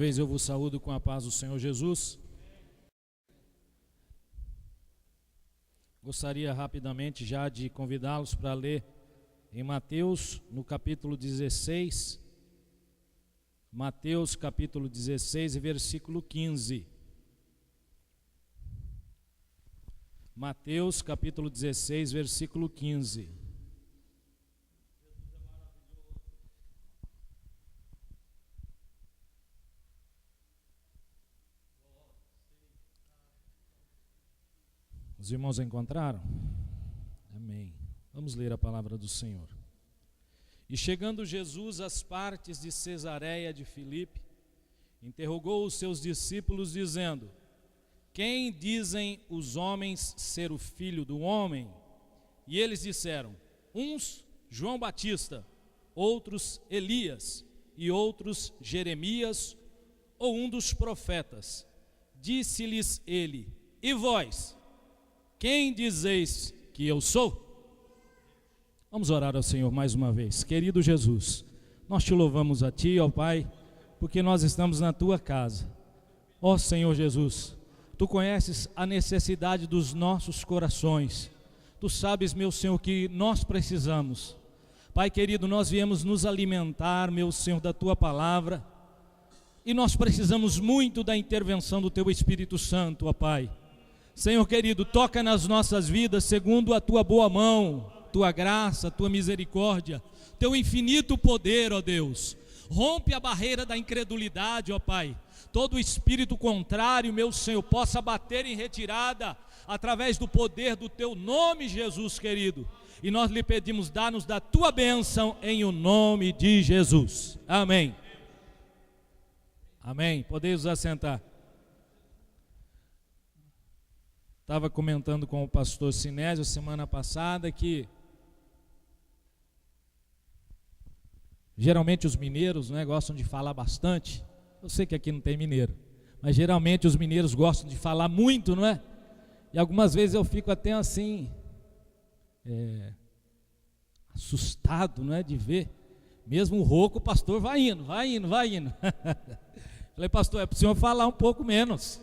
vez eu vos saúdo com a paz do Senhor Jesus. Gostaria rapidamente já de convidá-los para ler em Mateus, no capítulo 16, Mateus capítulo 16 e versículo 15. Mateus capítulo 16, versículo 15. Os irmãos encontraram? Amém. Vamos ler a palavra do Senhor. E chegando Jesus às partes de Cesareia de Filipe, interrogou os seus discípulos, dizendo: Quem dizem os homens ser o filho do homem? E eles disseram: uns João Batista, outros Elias, e outros Jeremias, ou um dos profetas. Disse-lhes ele: E vós, quem dizeis que eu sou? Vamos orar ao Senhor mais uma vez. Querido Jesus, nós te louvamos a Ti, ó Pai, porque nós estamos na Tua casa. Ó Senhor Jesus, Tu conheces a necessidade dos nossos corações. Tu sabes, meu Senhor, que nós precisamos. Pai querido, nós viemos nos alimentar, meu Senhor, da Tua palavra, e nós precisamos muito da intervenção do Teu Espírito Santo, ó Pai. Senhor querido, toca nas nossas vidas segundo a Tua boa mão, Tua graça, Tua misericórdia, Teu infinito poder, ó Deus. Rompe a barreira da incredulidade, ó Pai. Todo espírito contrário, meu Senhor, possa bater em retirada através do poder do Teu nome, Jesus querido. E nós lhe pedimos, dá-nos da Tua bênção em o nome de Jesus. Amém. Amém. Podeis assentar. Estava comentando com o pastor Sinésio semana passada que geralmente os mineiros, né, gostam de falar bastante. Eu sei que aqui não tem mineiro, mas geralmente os mineiros gostam de falar muito, não é? E algumas vezes eu fico até assim, assustado, não é, de ver. Mesmo rouco, o pastor vai indo. Falei, pastor, é para o senhor falar um pouco menos.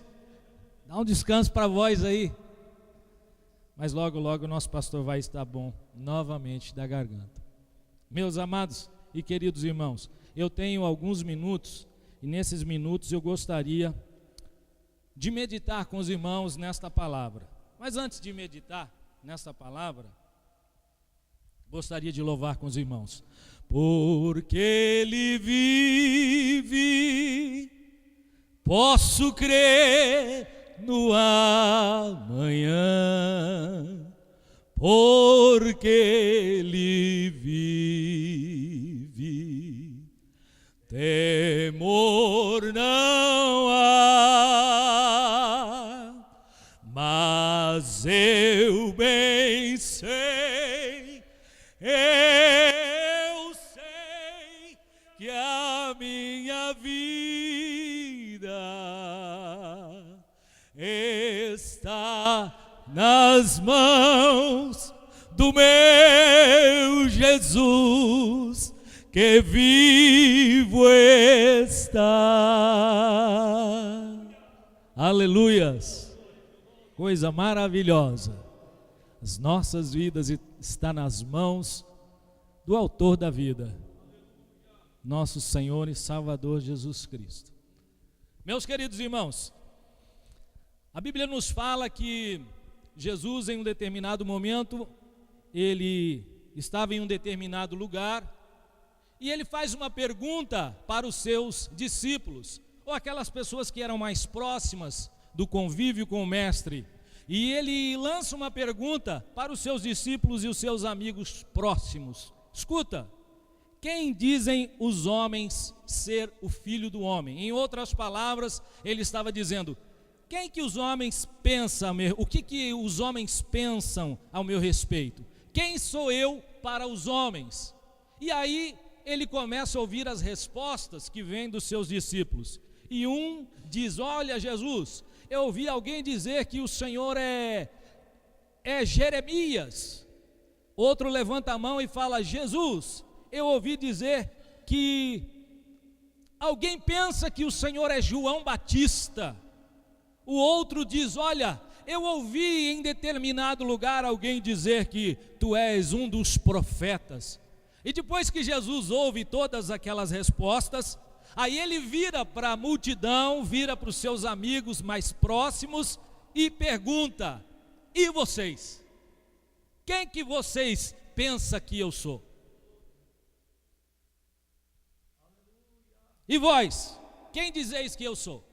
Dá um descanso para a voz aí. Mas logo, logo o nosso pastor vai estar bom novamente da garganta. Meus amados e queridos irmãos, eu tenho alguns minutos, e nesses minutos eu gostaria de meditar com os irmãos nesta palavra. Mas antes de meditar nesta palavra, gostaria de louvar com os irmãos. Porque Ele vive, posso crer no amanhã, porque Ele vive, temor não há, mas eu bem sei, eu sei que a minha vida está nas mãos do meu Jesus, que vivo está. Aleluias! Coisa maravilhosa. As nossas vidas estão nas mãos do autor da vida, nosso Senhor e Salvador Jesus Cristo. Meus queridos irmãos, a Bíblia nos fala que Jesus, em um determinado momento, ele estava em um determinado lugar e ele faz uma pergunta para os seus discípulos, ou aquelas pessoas que eram mais próximas do convívio com o Mestre. E ele lança uma pergunta para os seus discípulos e os seus amigos próximos. Escuta, quem dizem os homens ser o Filho do Homem? Em outras palavras, ele estava dizendo: quem que os homens pensam, o que os homens pensam ao meu respeito? Quem sou eu para os homens? E aí ele começa a ouvir as respostas que vêm dos seus discípulos. E um diz: olha Jesus, eu ouvi alguém dizer que o Senhor é Jeremias. Outro levanta a mão e fala: Jesus, eu ouvi dizer que Alguém pensa que o Senhor é João Batista. O outro diz: olha, eu ouvi em determinado lugar alguém dizer que tu és um dos profetas. E depois que Jesus ouve todas aquelas respostas, aí ele vira para a multidão, vira para os seus amigos mais próximos e pergunta: e vocês? Quem que vocês pensam que eu sou? E vós, quem dizeis que eu sou?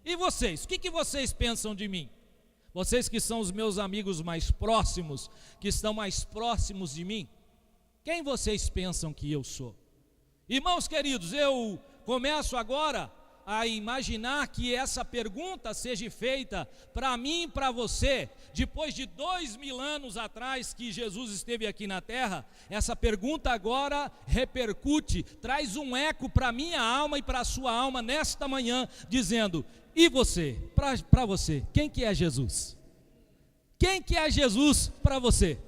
E vocês, o que vocês pensam de mim? Vocês que são os meus amigos mais próximos, que estão mais próximos de mim, quem vocês pensam que eu sou? Irmãos queridos, eu começo agora a imaginar que essa pergunta seja feita para mim e para você, depois de 2000 anos atrás que Jesus esteve aqui na terra. Essa pergunta agora repercute, traz um eco para a minha alma e para a sua alma nesta manhã, dizendo: e você, para você, quem que é Jesus? Quem que é Jesus para você?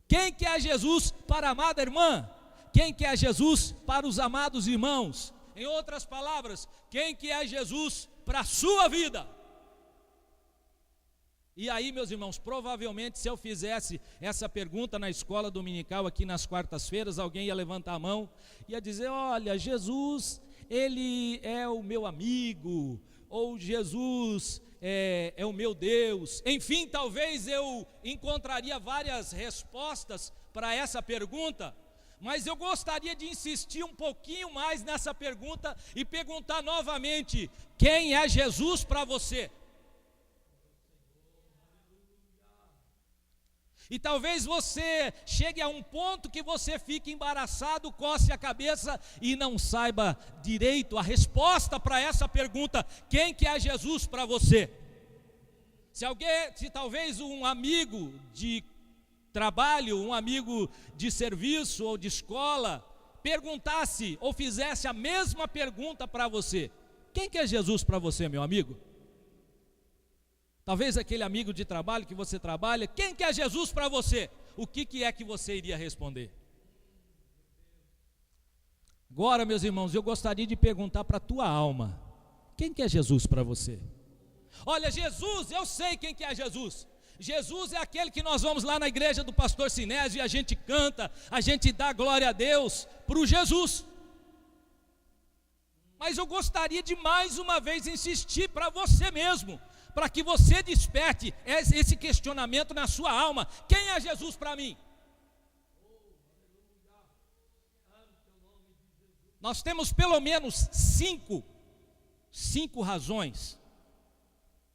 Quem que é Jesus para a amada irmã? Quem que é Jesus para os amados irmãos? Em outras palavras, quem que é Jesus para a sua vida? E aí, meus irmãos, provavelmente se eu fizesse essa pergunta na escola dominical aqui nas quartas-feiras, alguém ia levantar a mão e ia dizer: olha, Jesus, ele é o meu amigo, ou Jesus é o meu Deus. Enfim, talvez eu encontraria várias respostas para essa pergunta, mas eu gostaria de insistir um pouquinho mais nessa pergunta e perguntar novamente: quem é Jesus para você? E talvez você chegue a um ponto que você fique embaraçado, coce a cabeça e não saiba direito a resposta para essa pergunta: quem que é Jesus para você? Se talvez um amigo de trabalho, um amigo de serviço ou de escola perguntasse ou fizesse a mesma pergunta para você: quem que é Jesus para você, meu amigo? Talvez aquele amigo de trabalho que você trabalha: quem que é Jesus para você? O que é que você iria responder? Agora, meus irmãos, eu gostaria de perguntar para a tua alma: quem que é Jesus para você? Olha, Jesus, eu sei quem que é Jesus. Jesus é aquele que nós vamos lá na igreja do pastor Sinésio e a gente canta, a gente dá glória a Deus para o Jesus. Mas eu gostaria de mais uma vez insistir para você mesmo, para que você desperte esse questionamento na sua alma: quem é Jesus para mim? Nós temos pelo menos cinco razões,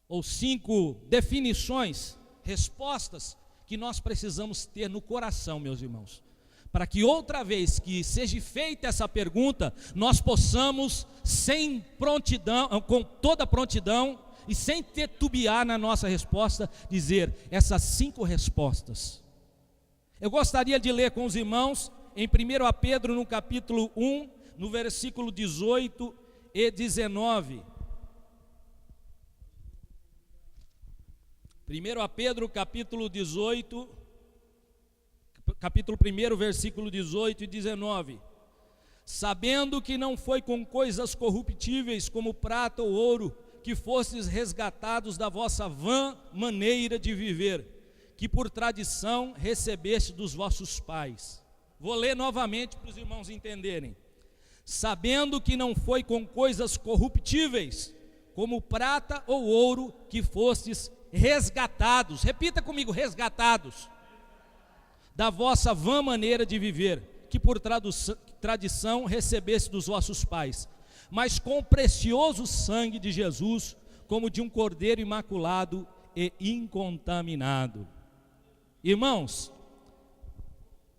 ou 5 definições, respostas que nós precisamos ter no coração, meus irmãos, para que outra vez que seja feita essa pergunta, nós possamos, sem prontidão, com toda prontidão e sem titubear na nossa resposta, dizer essas 5 respostas. Eu gostaria de ler com os irmãos em 1 Pedro, no capítulo 1, no versículo 18 e 19. 1 Pedro, capítulo 1, versículo 18 e 19. Sabendo que não foi com coisas corruptíveis como prata ou ouro que fostes resgatados da vossa vã maneira de viver, que por tradição recebeste dos vossos pais. Vou ler novamente para os irmãos entenderem. Sabendo que não foi com coisas corruptíveis como prata ou ouro que fostes resgatados, repita comigo: resgatados, da vossa vã maneira de viver, que por tradição recebeste dos vossos pais, mas com o precioso sangue de Jesus, como de um cordeiro imaculado e incontaminado. Irmãos,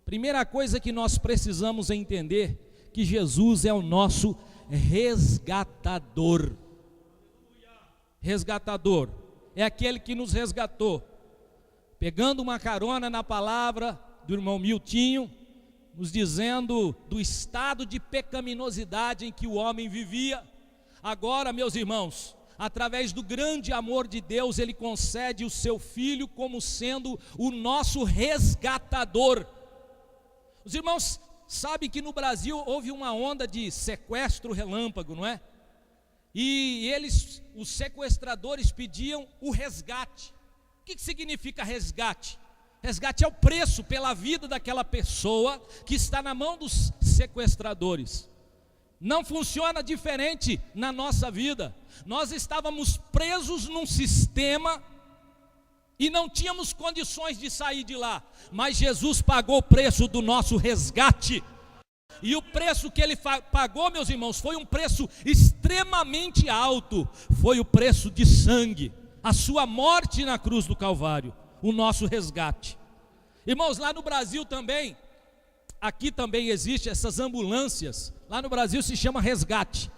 primeira coisa que nós precisamos entender, que Jesus é o nosso resgatador. Resgatador é aquele que nos resgatou, pegando uma carona na palavra do irmão Miltinho, nos dizendo do estado de pecaminosidade em que o homem vivia. Agora, meus irmãos, através do grande amor de Deus, Ele concede o seu Filho como sendo o nosso resgatador. Os irmãos sabem que no Brasil houve uma onda de sequestro relâmpago, não é? E os sequestradores pediam o resgate. O que significa resgate? Resgate é o preço pela vida daquela pessoa que está na mão dos sequestradores. Não funciona diferente na nossa vida. Nós estávamos presos num sistema e não tínhamos condições de sair de lá, mas Jesus pagou o preço do nosso resgate. E o preço que ele pagou, meus irmãos, foi um preço extremamente alto. Foi o preço de sangue, a sua morte na cruz do Calvário, o nosso resgate. Irmãos, lá no Brasil também, aqui também existe essas ambulâncias. Lá no Brasil se chama resgate.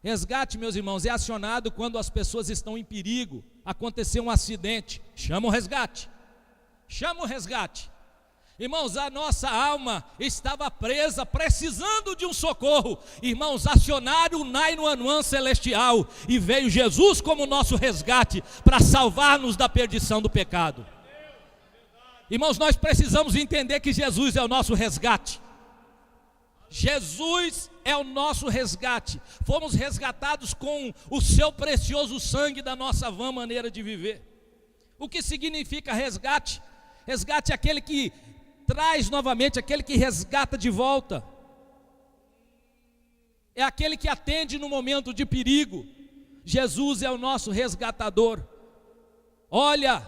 Resgate, meus irmãos, é acionado quando as pessoas estão em perigo, aconteceu um acidente, chama o resgate. Chama o resgate. Irmãos, a nossa alma estava presa, precisando de um socorro. Irmãos, acionaram o 911 celestial e veio Jesus como nosso resgate para salvar-nos da perdição do pecado. Irmãos, nós precisamos entender que Jesus é o nosso resgate. Jesus é o nosso resgate. Fomos resgatados com o seu precioso sangue da nossa vã maneira de viver. O que significa resgate? Resgate é aquele que traz novamente, aquele que resgata de volta. É aquele que atende no momento de perigo. Jesus é o nosso resgatador. Olha,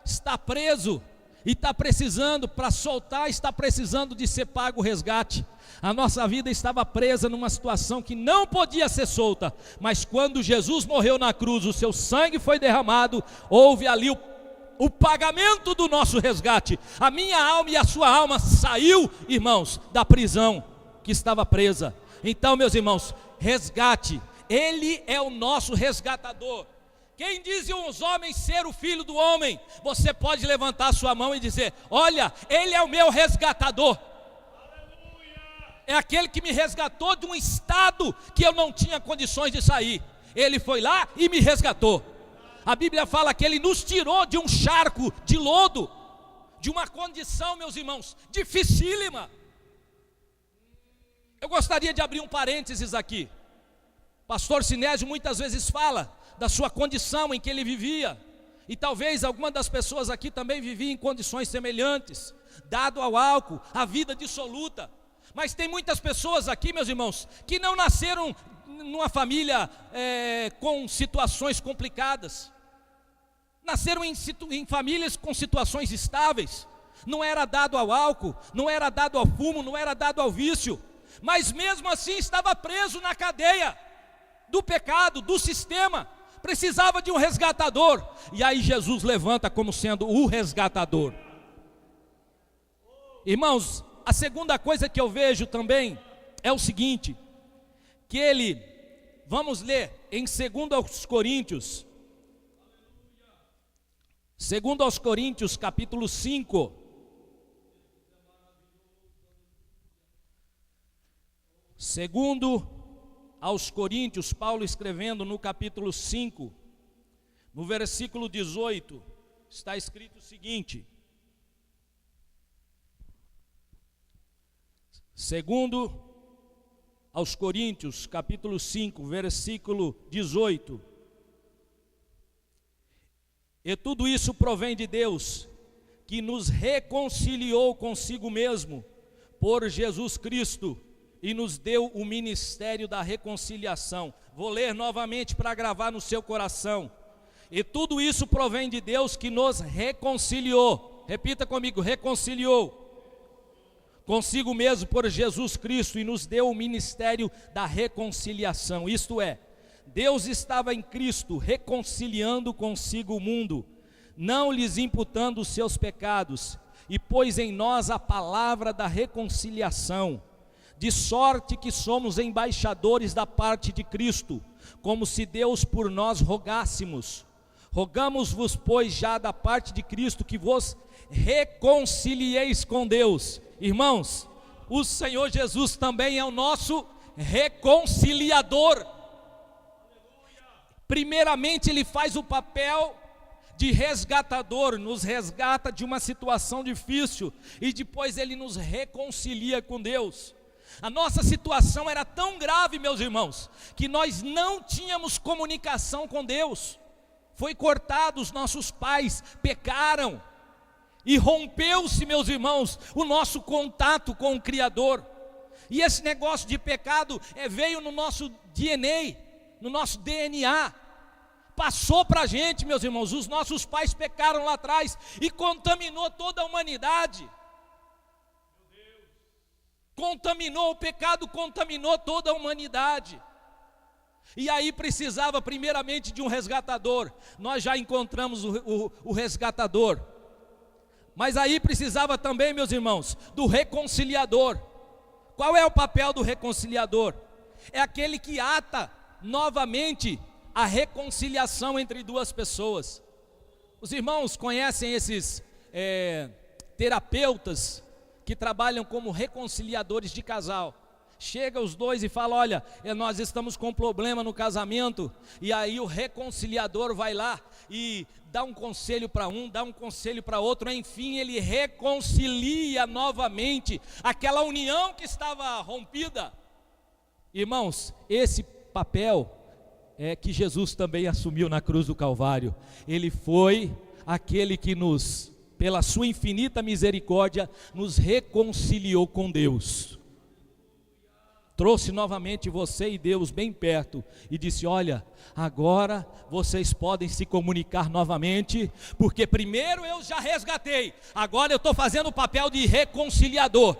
está preso e está precisando, para soltar, está precisando de ser pago o resgate. A nossa vida estava presa numa situação que não podia ser solta, mas quando Jesus morreu na cruz, o seu sangue foi derramado, houve ali o pagamento do nosso resgate. A minha alma e a sua alma saiu, irmãos, da prisão que estava presa. Então, meus irmãos, resgate, Ele é o nosso resgatador. Quem dizem os homens ser o filho do homem? Você pode levantar a sua mão e dizer: olha, Ele é o meu resgatador. É aquele que me resgatou de um estado que eu não tinha condições de sair. Ele foi lá e me resgatou. A Bíblia fala que Ele nos tirou de um charco de lodo, de uma condição, meus irmãos, dificílima. Eu gostaria de abrir um parênteses aqui. Pastor Sinésio muitas vezes fala da sua condição em que ele vivia, e talvez alguma das pessoas aqui também vivia em condições semelhantes, dado ao álcool, a vida dissoluta. Mas tem muitas pessoas aqui, meus irmãos, que não nasceram numa família com situações complicadas, nasceram em famílias com situações estáveis, não era dado ao álcool, não era dado ao fumo, não era dado ao vício, mas mesmo assim estava preso na cadeia do pecado, do sistema, precisava de um resgatador, e aí Jesus levanta como sendo o resgatador. Irmãos, a segunda coisa que eu vejo também é o seguinte, que ele, vamos ler em 2 Coríntios, 2 Coríntios capítulo 5, segundo aos Coríntios, Paulo escrevendo no capítulo 5, no versículo 18, está escrito o seguinte: segundo aos Coríntios, capítulo 5, versículo 18: e tudo isso provém de Deus, que nos reconciliou consigo mesmo, por Jesus Cristo, e nos deu o ministério da reconciliação. Vou ler novamente para gravar no seu coração. E tudo isso provém de Deus, que nos reconciliou. Repita comigo: reconciliou consigo mesmo por Jesus Cristo, e nos deu o ministério da reconciliação. Isto é, Deus estava em Cristo reconciliando consigo o mundo, não lhes imputando os seus pecados, e pôs em nós a palavra da reconciliação, de sorte que somos embaixadores da parte de Cristo, como se Deus por nós rogássemos. Rogamos-vos, pois, já da parte de Cristo, que vos reconcilieis com Deus. Irmãos, o Senhor Jesus também é o nosso reconciliador. Primeiramente, Ele faz o papel de resgatador, nos resgata de uma situação difícil e depois Ele nos reconcilia com Deus. A nossa situação era tão grave, meus irmãos, que nós não tínhamos comunicação com Deus. Foi cortado, os nossos pais pecaram e rompeu-se, meus irmãos, o nosso contato com o Criador. E esse negócio de pecado veio no nosso DNA, no nosso DNA, passou para a gente, meus irmãos. Os nossos pais pecaram lá atrás e contaminou toda a humanidade. O pecado contaminou toda a humanidade. E aí precisava primeiramente de um resgatador. Nós já encontramos o resgatador, mas aí precisava também, meus irmãos, do reconciliador. Qual é o papel do reconciliador? É aquele que ata novamente a reconciliação entre duas pessoas. Os irmãos conhecem esses terapeutas que trabalham como reconciliadores de casal. Chega os dois e fala: olha, nós estamos com um problema no casamento. E aí o reconciliador vai lá e dá um conselho para um, dá um conselho para outro. Enfim, ele reconcilia novamente aquela união que estava rompida. Irmãos, esse papel é que Jesus também assumiu na cruz do Calvário. Ele foi aquele que pela sua infinita misericórdia, nos reconciliou com Deus. Trouxe novamente você e Deus bem perto e disse: olha, agora vocês podem se comunicar novamente, porque primeiro eu já resgatei, agora eu estou fazendo o papel de reconciliador.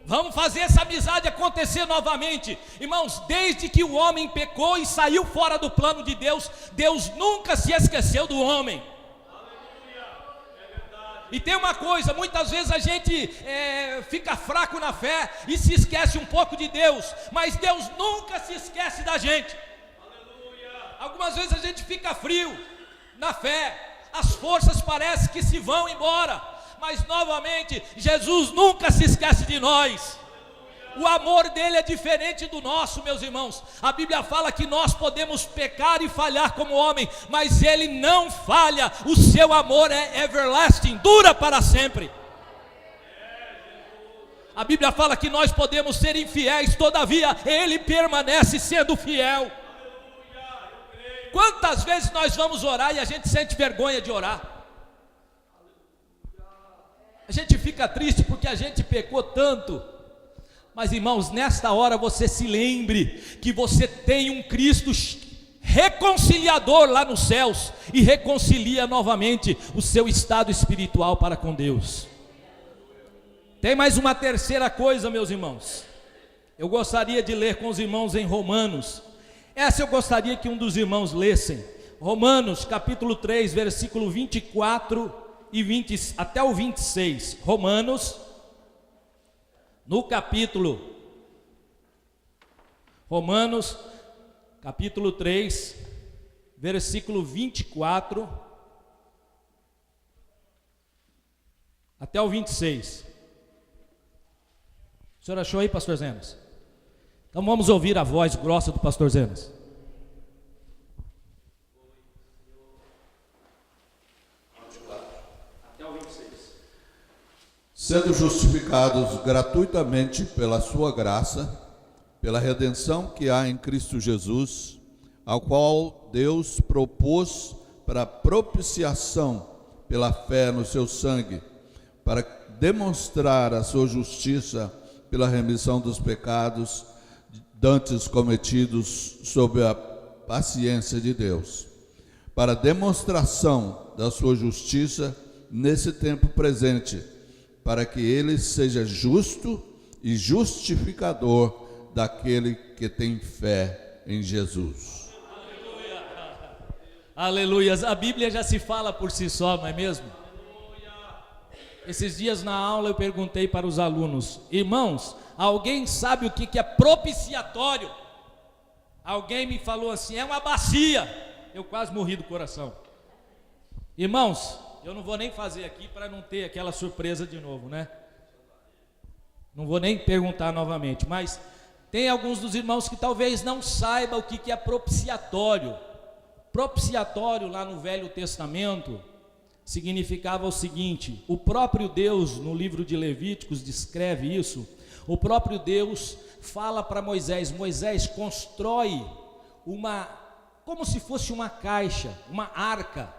Vamos fazer essa amizade acontecer novamente. Irmãos, desde que o homem pecou e saiu fora do plano de Deus, Deus nunca se esqueceu do homem. E tem uma coisa, muitas vezes a gente fica fraco na fé e se esquece um pouco de Deus, mas Deus nunca se esquece da gente. Algumas vezes a gente fica frio na fé, as forças parecem que se vão embora, mas novamente Jesus nunca se esquece de nós. O amor dele é diferente do nosso, meus irmãos. A Bíblia fala que nós podemos pecar e falhar como homem, mas ele não falha. O seu amor é everlasting, dura para sempre. A Bíblia fala que nós podemos ser infiéis, todavia ele permanece sendo fiel. Quantas vezes nós vamos orar e a gente sente vergonha de orar? A gente fica triste porque a gente pecou tanto. Mas irmãos, nesta hora você se lembre que você tem um Cristo reconciliador lá nos céus e reconcilia novamente o seu estado espiritual para com Deus. Tem mais uma terceira coisa, meus irmãos. Eu gostaria de ler com os irmãos em Romanos. Essa eu gostaria que um dos irmãos lessem. Romanos capítulo 3, versículo 24 e até o 26. Romanos, no capítulo 3, versículo 24 até o 26. O senhor achou aí, pastor Zenas? Então vamos ouvir a voz grossa do pastor Zenas. Sendo justificados gratuitamente pela sua graça, pela redenção que há em Cristo Jesus, ao qual Deus propôs para propiciação pela fé no seu sangue, para demonstrar a sua justiça pela remissão dos pecados dantes cometidos sob a paciência de Deus, para demonstração da sua justiça nesse tempo presente, para que ele seja justo e justificador daquele que tem fé em Jesus. Aleluia. A Bíblia já se fala por si só, não é mesmo? Esses dias na aula eu perguntei para os alunos: irmãos, alguém sabe o que é propiciatório? Alguém me falou assim: é uma bacia. Eu quase morri do coração. Irmãos, eu não vou nem fazer aqui para não ter aquela surpresa de novo, né? Não vou nem perguntar novamente, mas tem alguns dos irmãos que talvez não saibam o que é propiciatório. Propiciatório lá no Velho Testamento significava o seguinte: o próprio Deus, no livro de Levíticos, descreve isso. O próprio Deus fala para Moisés: Moisés, constrói como se fosse uma caixa, uma arca,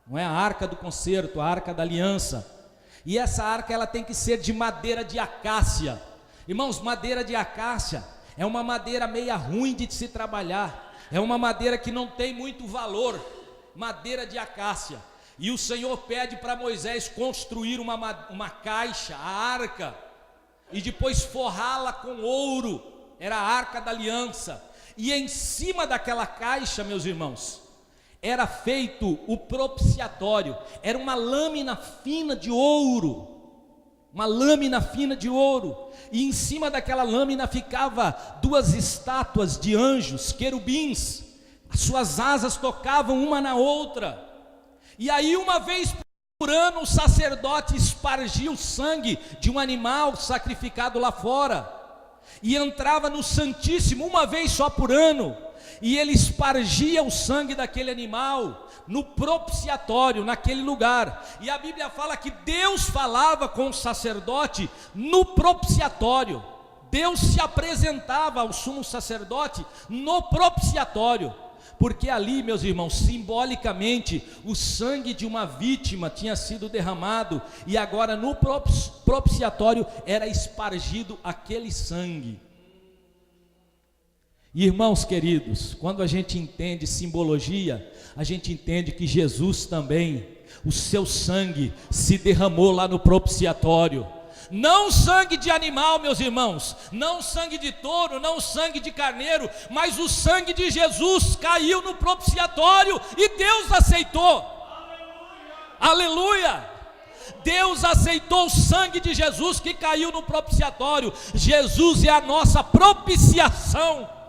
não é a arca do concerto, a arca da aliança. E essa arca ela tem que ser de madeira de acácia. Irmãos, madeira de acácia é uma madeira meia ruim de se trabalhar, é uma madeira que não tem muito valor, madeira de acácia. E o Senhor pede para Moisés construir uma caixa, a arca, e depois forrá-la com ouro, era a arca da aliança. E em cima daquela caixa, meus irmãos, era feito o propiciatório, era uma lâmina fina de ouro, uma lâmina fina de ouro, e em cima daquela lâmina ficava duas estátuas de anjos, querubins, as suas asas tocavam uma na outra. E aí uma vez por ano o sacerdote espargia o sangue de um animal sacrificado lá fora, e entrava no Santíssimo uma vez só por ano, e ele espargia o sangue daquele animal no propiciatório, naquele lugar. E a Bíblia fala que Deus falava com o sacerdote no propiciatório. Deus se apresentava ao sumo sacerdote no propiciatório, porque ali, meus irmãos, simbolicamente, o sangue de uma vítima tinha sido derramado, e agora no propiciatório era espargido aquele sangue. Irmãos queridos, quando a gente entende simbologia, a gente entende que Jesus também, o seu sangue se derramou lá no propiciatório. Não sangue de animal, meus irmãos, não sangue de touro, não sangue de carneiro, mas o sangue de Jesus caiu no propiciatório e Deus aceitou. Aleluia! Deus aceitou o sangue de Jesus que caiu no propiciatório. Jesus é a nossa propiciação.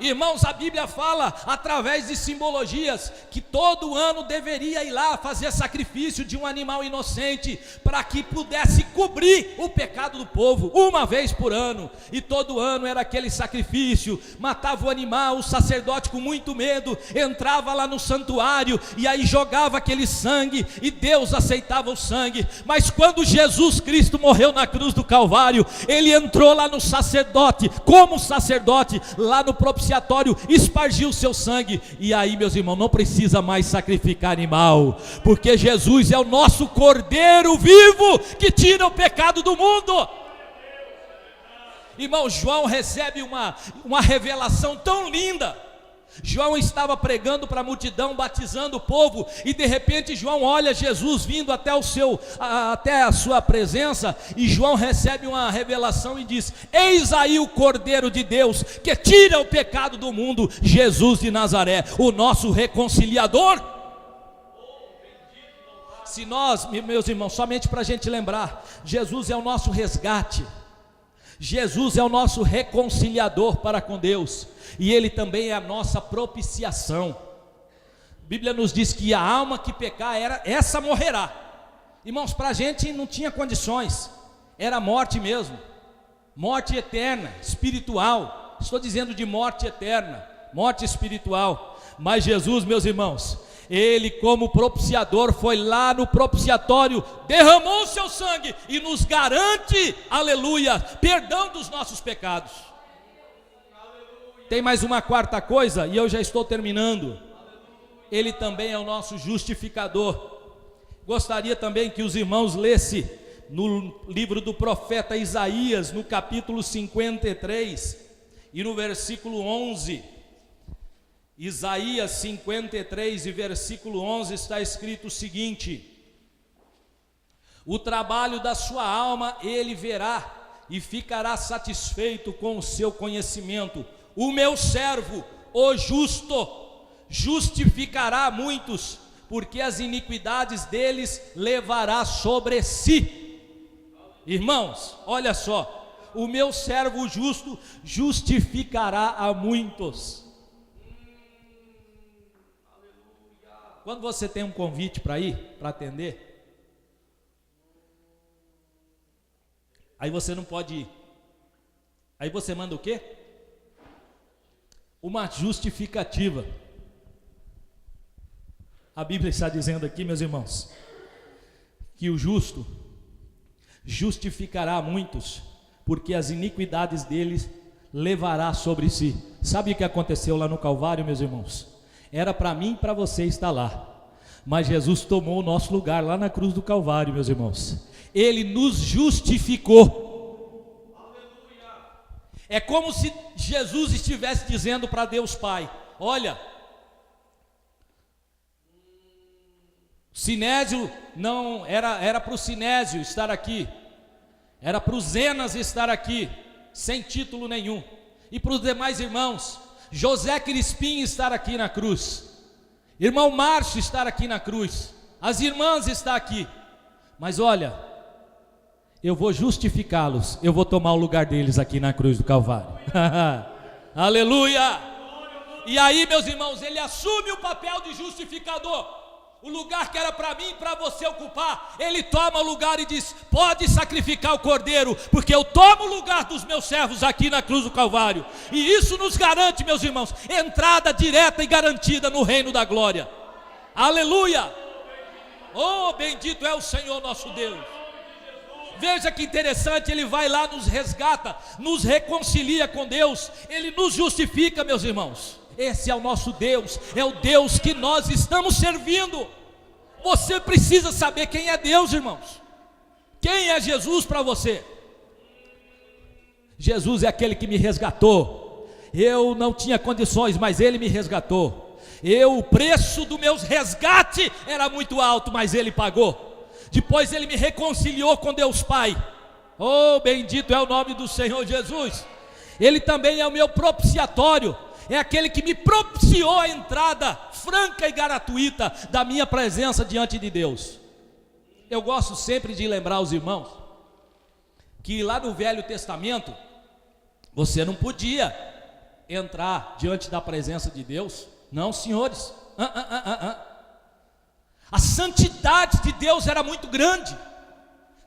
Irmãos, a Bíblia fala através de simbologias que todo ano deveria ir lá fazer sacrifício de um animal inocente, para que pudesse cobrir o pecado do povo, uma vez por ano. E todo ano era aquele sacrifício, matava o animal, o sacerdote com muito medo entrava lá no santuário, e aí jogava aquele sangue, e Deus aceitava o sangue. Mas quando Jesus Cristo morreu na cruz do Calvário, ele entrou lá no sacerdote, como sacerdote, lá no propiciatório, espargiu o seu sangue, e aí, meus irmãos, não precisa mais sacrificar animal, porque Jesus é o nosso Cordeiro vivo, que tira o pecado do mundo. Irmão, João recebe uma revelação tão linda. João estava pregando para a multidão, batizando o povo, e de repente João olha Jesus vindo até a sua presença, e João recebe uma revelação e diz: eis aí o Cordeiro de Deus, que tira o pecado do mundo, Jesus de Nazaré, o nosso reconciliador. Se nós, meus irmãos, somente para a gente lembrar, Jesus é o nosso resgate, Jesus é o nosso reconciliador para com Deus, e Ele também é a nossa propiciação. A Bíblia nos diz que a alma que pecar, essa morrerá. Irmãos, para a gente não tinha condições, era morte mesmo, morte eterna, espiritual. Estou dizendo de morte eterna, morte espiritual. Mas Jesus, meus irmãos, Ele como propiciador foi lá no propiciatório, derramou o seu sangue e nos garante, aleluia, perdão dos nossos pecados. Tem mais uma quarta coisa, e eu já estou terminando. Ele também é o nosso justificador. Gostaria também que os irmãos lessem no livro do profeta Isaías, no capítulo 53 e no versículo 11. Isaías 53 e versículo 11 está escrito o seguinte: o trabalho da sua alma ele verá, e ficará satisfeito com o seu conhecimento. O meu servo, o justo, justificará muitos, porque as iniquidades deles levará sobre si. Irmãos, olha só, o meu servo justo justificará a muitos. Quando você tem um convite para ir, para atender, aí você não pode ir, aí você manda o quê? Uma justificativa. A Bíblia está dizendo aqui, meus irmãos, que o justo justificará muitos, porque as iniquidades deles levará sobre si. Sabe o que aconteceu lá no Calvário, meus irmãos? Era para mim e para você estar lá, mas Jesus tomou o nosso lugar lá na cruz do Calvário, meus irmãos. Ele nos justificou. É como se Jesus estivesse dizendo para Deus Pai: olha, Sinésio não era para o Sinésio estar aqui, era para o Zenas estar aqui, sem título nenhum, e para os demais irmãos, José Crispim estar aqui na cruz, irmão Márcio estar aqui na cruz, as irmãs estar aqui, mas olha, eu vou justificá-los, eu vou tomar o lugar deles aqui na cruz do Calvário. Aleluia! E aí, meus irmãos, ele assume o papel de justificador. O lugar que era para mim e para você ocupar, ele toma o lugar e diz: pode sacrificar o cordeiro, porque eu tomo o lugar dos meus servos aqui na cruz do Calvário. E isso nos garante, meus irmãos, entrada direta e garantida no reino da glória. Aleluia! Oh, bendito é o Senhor nosso Deus. Veja que interessante, ele vai lá, nos resgata, nos reconcilia com Deus, ele nos justifica, meus irmãos. Esse é o nosso Deus, é o Deus que nós estamos servindo. Você precisa saber quem é Deus, irmãos. Quem é Jesus para você? Jesus é aquele que me resgatou. Eu não tinha condições, mas ele me resgatou. O preço do meu resgate era muito alto, mas ele pagou. Depois ele me reconciliou com Deus Pai. Oh, bendito é o nome do Senhor Jesus. Ele também é o meu propiciatório. É aquele que me propiciou a entrada franca e gratuita da minha presença diante de Deus. Eu gosto sempre de lembrar aos irmãos que lá no Velho Testamento você não podia entrar diante da presença de Deus. Não, senhores. A santidade de Deus era muito grande.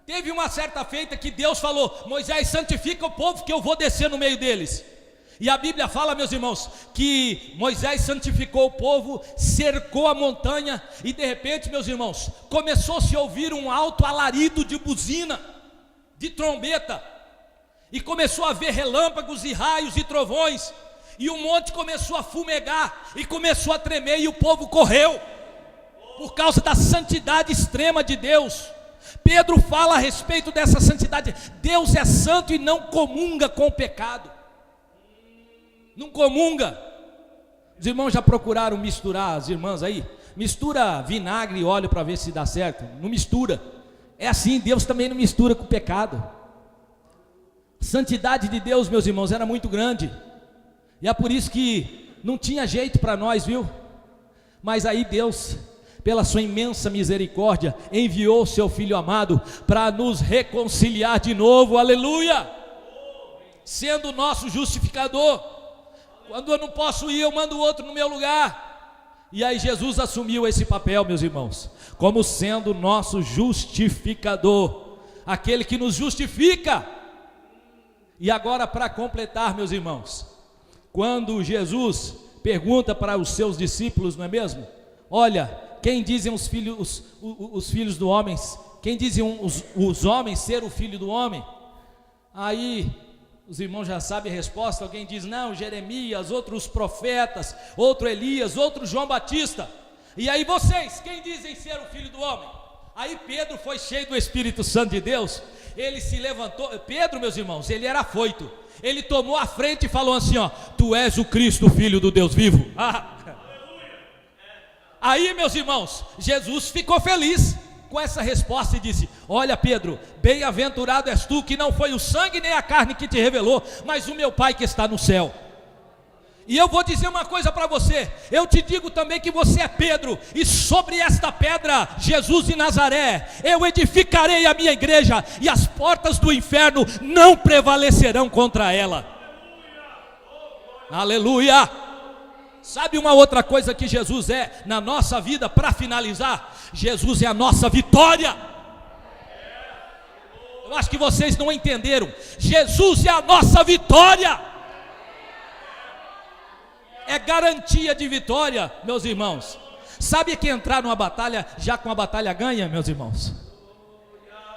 Teve uma certa feita que Deus falou: Moisés, santifica o povo que eu vou descer no meio deles. E a Bíblia fala, meus irmãos, que Moisés santificou o povo, cercou a montanha, e de repente, meus irmãos, começou a se ouvir um alto alarido de buzina, de trombeta, e começou a haver relâmpagos e raios e trovões, e o monte começou a fumegar, e começou a tremer, e o povo correu, por causa da santidade extrema de Deus. Pedro fala a respeito dessa santidade. Deus é santo e não comunga com o pecado. Não comunga. Os irmãos já procuraram misturar, as irmãs aí? Mistura vinagre e óleo para ver se dá certo. Não mistura. É assim, Deus também não mistura com o pecado. A santidade de Deus, meus irmãos, era muito grande. E é por isso que não tinha jeito para nós, viu? Mas aí Deus, pela sua imensa misericórdia, enviou o seu Filho amado para nos reconciliar de novo, aleluia, sendo o nosso justificador. Quando eu não posso ir, eu mando o outro no meu lugar. E aí Jesus assumiu esse papel, meus irmãos, como sendo nosso justificador, aquele que nos justifica. E agora, para completar, meus irmãos, quando Jesus pergunta para os seus discípulos, não é mesmo? Olha, quem dizem os filhos do homem, quem dizem os homens ser o filho do homem? Aí os irmãos já sabem a resposta. Alguém diz: não, Jeremias, outros profetas, outro Elias, outro João Batista. E aí vocês, quem dizem ser o filho do homem? Aí Pedro foi cheio do Espírito Santo de Deus. Ele se levantou. Pedro, meus irmãos, ele era afoito. Ele tomou a frente e falou assim: ó, tu és o Cristo, filho do Deus vivo. Aí, meus irmãos, Jesus ficou feliz com essa resposta e disse: olha, Pedro, bem-aventurado és tu, que não foi o sangue nem a carne que te revelou, mas o meu Pai que está no céu. E eu vou dizer uma coisa para você, eu te digo também que você é Pedro, e sobre esta pedra, Jesus de Nazaré, eu edificarei a minha igreja, e as portas do inferno não prevalecerão contra ela. Aleluia! Sabe uma outra coisa que Jesus é na nossa vida, para finalizar? Jesus é a nossa vitória. Eu acho que vocês não entenderam. Jesus é a nossa vitória. É garantia de vitória, meus irmãos. Sabe que entrar numa batalha, já com a batalha ganha, meus irmãos?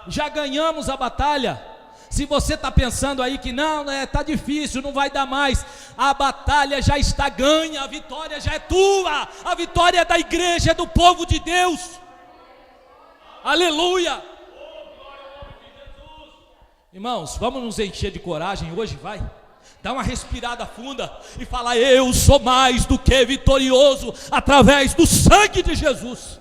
Já ganhamos a batalha. Se você está pensando aí que não, está difícil, não vai dar mais, a batalha já está ganha, a vitória já é tua, a vitória é da igreja, é do povo de Deus. Aleluia. Irmãos, vamos nos encher de coragem hoje, vai. Dá uma respirada funda e fala: eu sou mais do que vitorioso através do sangue de Jesus.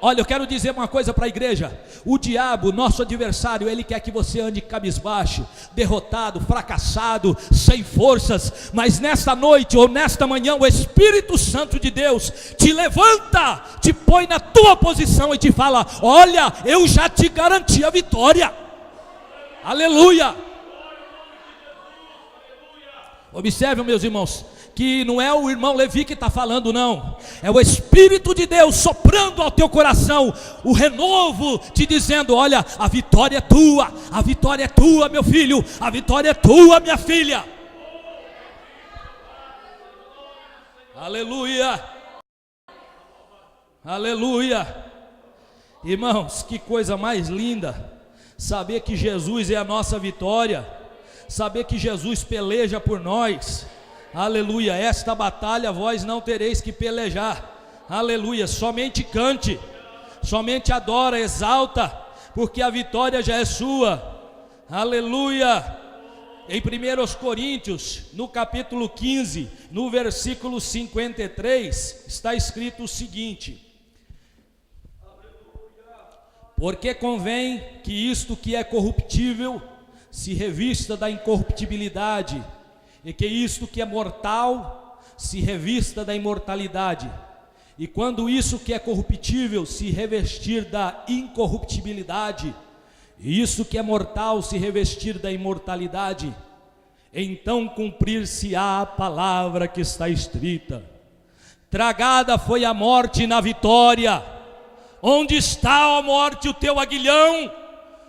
Olha, eu quero dizer uma coisa para a igreja: o diabo, nosso adversário, ele quer que você ande cabisbaixo, derrotado, fracassado, sem forças. Mas nesta noite ou nesta manhã, o Espírito Santo de Deus te levanta, te põe na tua posição e te fala: olha, eu já te garanti a vitória. Aleluia. Observe, meus irmãos, que não é o irmão Levi que está falando, não, é o Espírito de Deus soprando ao teu coração o renovo, te dizendo: olha, a vitória é tua, meu filho, a vitória é tua, minha filha. Aleluia, aleluia. Irmãos, que coisa mais linda, saber que Jesus é a nossa vitória, saber que Jesus peleja por nós. Aleluia, esta batalha vós não tereis que pelejar. Aleluia, somente cante, somente adora, exalta, porque a vitória já é sua. Aleluia. Em 1 Coríntios, no capítulo 15, no versículo 53, está escrito o seguinte: porque convém que isto que é corruptível se revista da incorruptibilidade, e que isto que é mortal se revista da imortalidade. E quando isso que é corruptível se revestir da incorruptibilidade, e isso que é mortal se revestir da imortalidade, então cumprir-se-á a palavra que está escrita: tragada foi a morte na vitória. Onde está, ó morte, o teu aguilhão?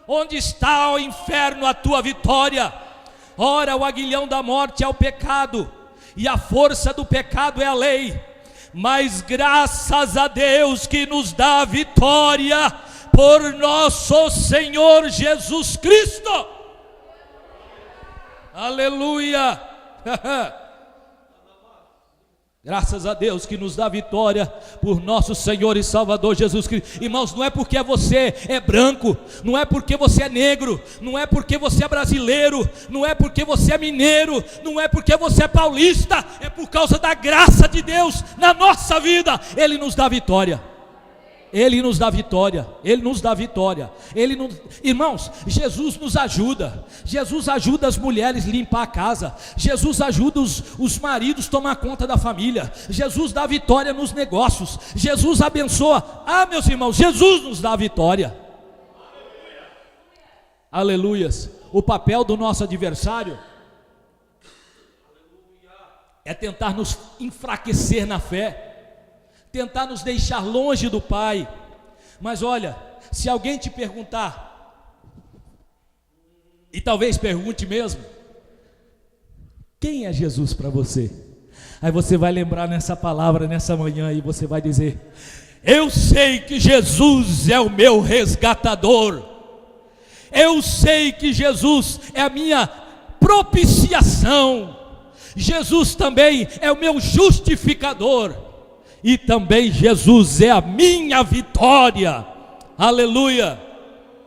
Onde está, ó inferno, a tua vitória? Ora, o aguilhão da morte é o pecado, e a força do pecado é a lei. Mas graças a Deus que nos dá a vitória por nosso Senhor Jesus Cristo. Aleluia. Graças a Deus que nos dá vitória por nosso Senhor e Salvador Jesus Cristo. Irmãos, não é porque você é branco, não é porque você é negro, não é porque você é brasileiro, não é porque você é mineiro, não é porque você é paulista, é por causa da graça de Deus na nossa vida. Ele nos dá vitória. Ele nos dá vitória, Ele nos dá vitória. Irmãos, Jesus nos ajuda. Jesus ajuda as mulheres a limpar a casa. Jesus ajuda os maridos a tomar conta da família. Jesus dá vitória nos negócios. Jesus abençoa. Meus irmãos, Jesus nos dá vitória. Aleluias. O papel do nosso adversário é tentar nos enfraquecer na fé, tentar nos deixar longe do Pai. Mas olha, se alguém te perguntar, e talvez pergunte mesmo, quem é Jesus para você? Aí você vai lembrar nessa palavra, nessa manhã, e você vai dizer: eu sei que Jesus é o meu resgatador, eu sei que Jesus é a minha propiciação, Jesus também é o meu justificador, e também Jesus é a minha vitória. Aleluia.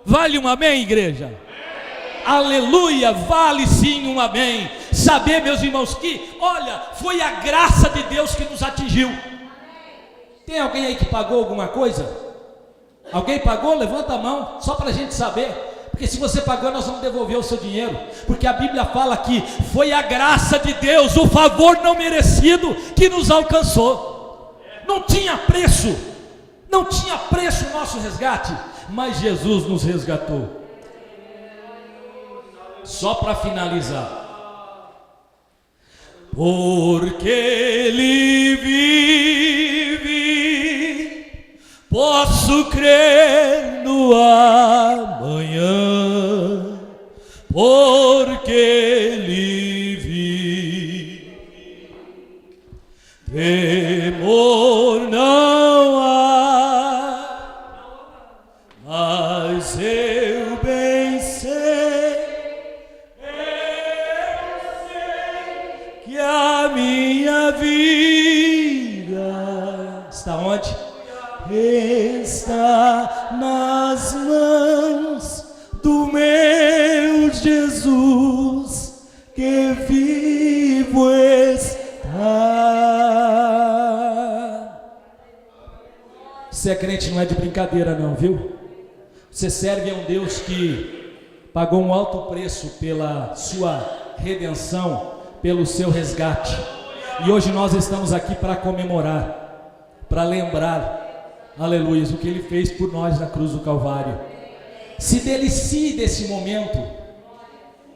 Vale um amém, igreja? Amém. Aleluia, vale sim um amém. Saber, meus irmãos, que, olha, foi a graça de Deus que nos atingiu. Tem alguém aí que pagou alguma coisa? Alguém pagou? Levanta a mão, só para a gente saber. Porque se você pagou, nós vamos devolver o seu dinheiro. Porque a Bíblia fala que foi a graça de Deus, o favor não merecido que nos alcançou. Não tinha preço, não tinha preço o nosso resgate, mas Jesus nos resgatou. Só para finalizar: porque Ele vive, posso crer no amanhã, porque Ele vive, temor que a minha vida está onde? Está nas mãos do meu Jesus, que vivo está. Você é crente, não é de brincadeira não, viu? Você serve a um Deus que pagou um alto preço pela sua redenção, pelo seu resgate. E hoje nós estamos aqui para comemorar, para lembrar, aleluia, o que Ele fez por nós na cruz do Calvário. Se delicie desse momento,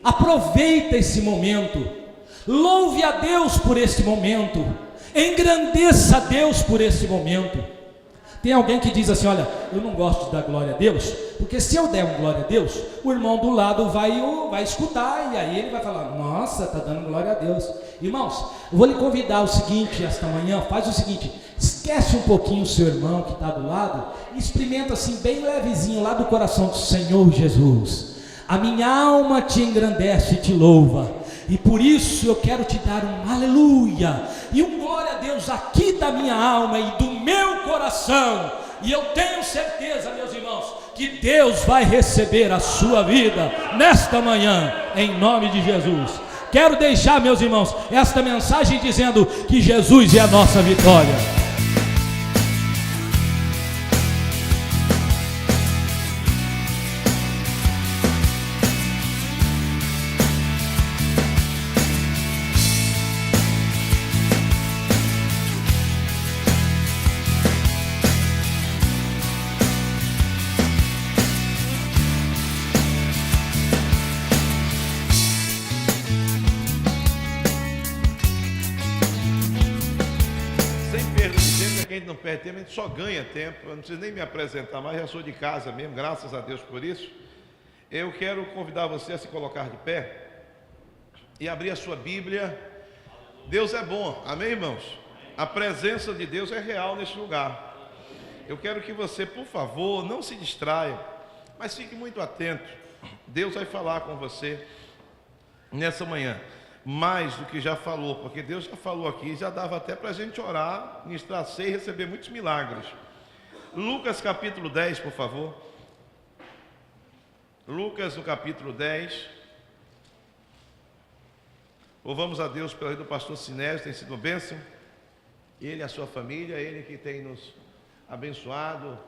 aproveita esse momento, louve a Deus por esse momento, engrandeça a Deus por esse momento. Tem alguém que diz assim: olha, eu não gosto de dar glória a Deus, porque se eu der glória a Deus, o irmão do lado vai escutar, e aí ele vai falar: nossa, está dando glória a Deus. Irmãos, eu vou lhe convidar o seguinte, esta manhã, faz o seguinte: esquece um pouquinho o seu irmão que está do lado, e experimenta assim, bem levezinho, lá do coração do Senhor Jesus: a minha alma te engrandece e te louva, e por isso eu quero te dar um aleluia e um glória a Deus aqui da minha alma e do meu coração. E eu tenho certeza, meus irmãos, que Deus vai receber a sua vida nesta manhã, em nome de Jesus. Quero deixar, meus irmãos, esta mensagem dizendo que Jesus é a nossa vitória. Não perde tempo, a gente só ganha tempo. Eu não preciso nem me apresentar mais, já sou de casa mesmo, graças a Deus por isso. Eu quero convidar você a se colocar de pé e abrir a sua Bíblia. Deus é bom, amém, irmãos? A presença de Deus é real neste lugar. Eu quero que você, por favor, não se distraia, mas fique muito atento. Deus vai falar com você nessa manhã, mais do que já falou, porque Deus já falou aqui, já dava até para a gente orar, ministrar ceia e receber muitos milagres. Lucas capítulo 10, por favor. Lucas no capítulo 10. Louvamos a Deus pela vida do pastor Sinésio, tem sido bênção. Ele e a sua família, ele que tem nos abençoado,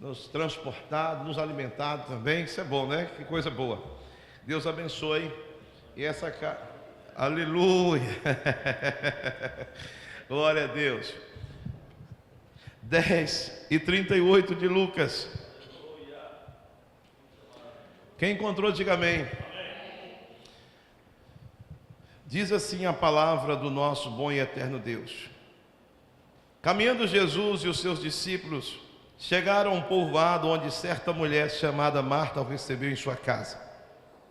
nos transportado, nos alimentado também. Isso é bom, né? Que coisa boa. Deus abençoe. E essa casa... Aleluia, glória a Deus. 10:38 de Lucas. Quem encontrou, diga amém. Diz assim a palavra do nosso bom e eterno Deus: caminhando Jesus e os seus discípulos chegaram a um povoado onde certa mulher chamada Marta o recebeu em sua casa.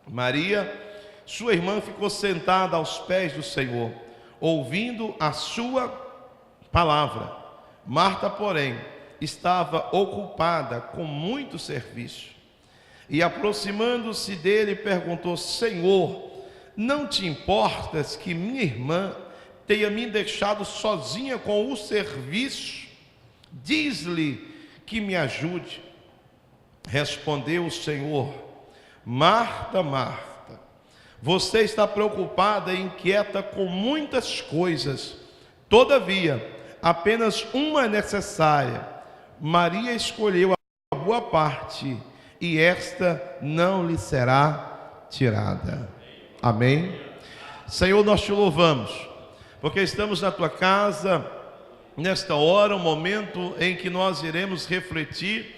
Maria, sua irmã, ficou sentada aos pés do Senhor, ouvindo a sua palavra. Marta, porém, estava ocupada com muito serviço. E aproximando-se dele, perguntou: Senhor, não te importas que minha irmã tenha me deixado sozinha com o serviço? Diz-lhe que me ajude. Respondeu o Senhor: Marta, Marta, você está preocupada e inquieta com muitas coisas. Todavia, apenas uma é necessária. Maria escolheu a boa parte, e esta não lhe será tirada. Amém? Senhor, nós te louvamos, porque estamos na tua casa, nesta hora, um momento em que nós iremos refletir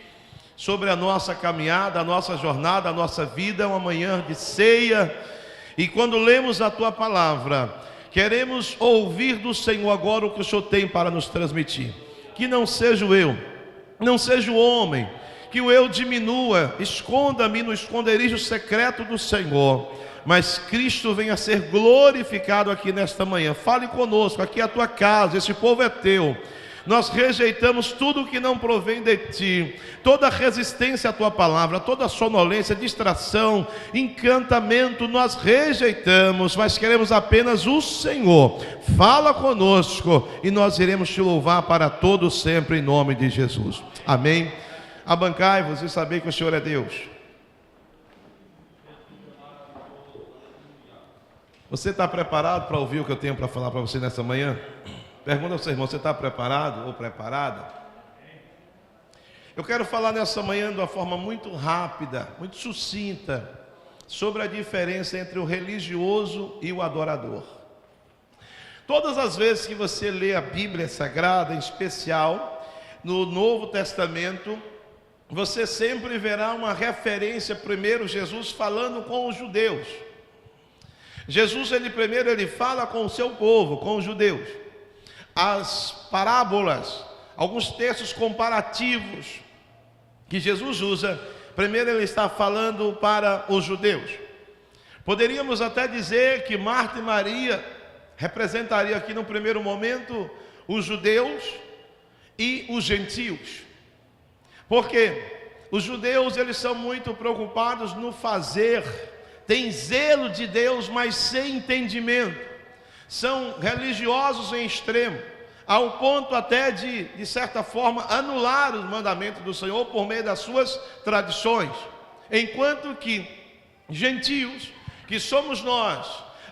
sobre a nossa caminhada, a nossa jornada, a nossa vida, uma manhã de ceia. E quando lemos a tua palavra, queremos ouvir do Senhor agora o que o Senhor tem para nos transmitir. Que não seja o eu, não seja o homem, que o eu diminua, esconda-me no esconderijo secreto do Senhor, mas Cristo venha a ser glorificado aqui nesta manhã. Fale conosco, aqui é a tua casa, esse povo é teu. nós rejeitamos tudo que não provém de Ti, toda resistência à Tua palavra, toda sonolência, distração, encantamento, nós rejeitamos, mas queremos apenas o Senhor. Fala conosco e nós iremos Te louvar para todo sempre, em nome de Jesus. Amém. Abancai-vos e sabei que o Senhor é Deus. Você está preparado para ouvir o que eu tenho para falar para você nessa manhã? Pergunta ao seu irmão, você está preparado ou preparada? Eu quero falar nessa manhã de uma forma muito rápida, muito sucinta, sobre a diferença entre o religioso e o adorador. Todas as vezes que você lê a Bíblia Sagrada, em especial no Novo Testamento, você sempre verá uma referência, primeiro Jesus falando com os judeus. Jesus, primeiro ele fala com o seu povo, com os judeus. As parábolas, alguns textos comparativos que Jesus usa, primeiro ele está falando para os judeus. Poderíamos até dizer que Marta e Maria representaria aqui no primeiro momento os judeus e os gentios. Porque os judeus eles são muito preocupados no fazer, têm zelo de Deus, mas sem entendimento. São religiosos em extremo, ao ponto até de certa forma, anular os mandamentos do Senhor por meio das suas tradições. Enquanto que gentios, que somos nós,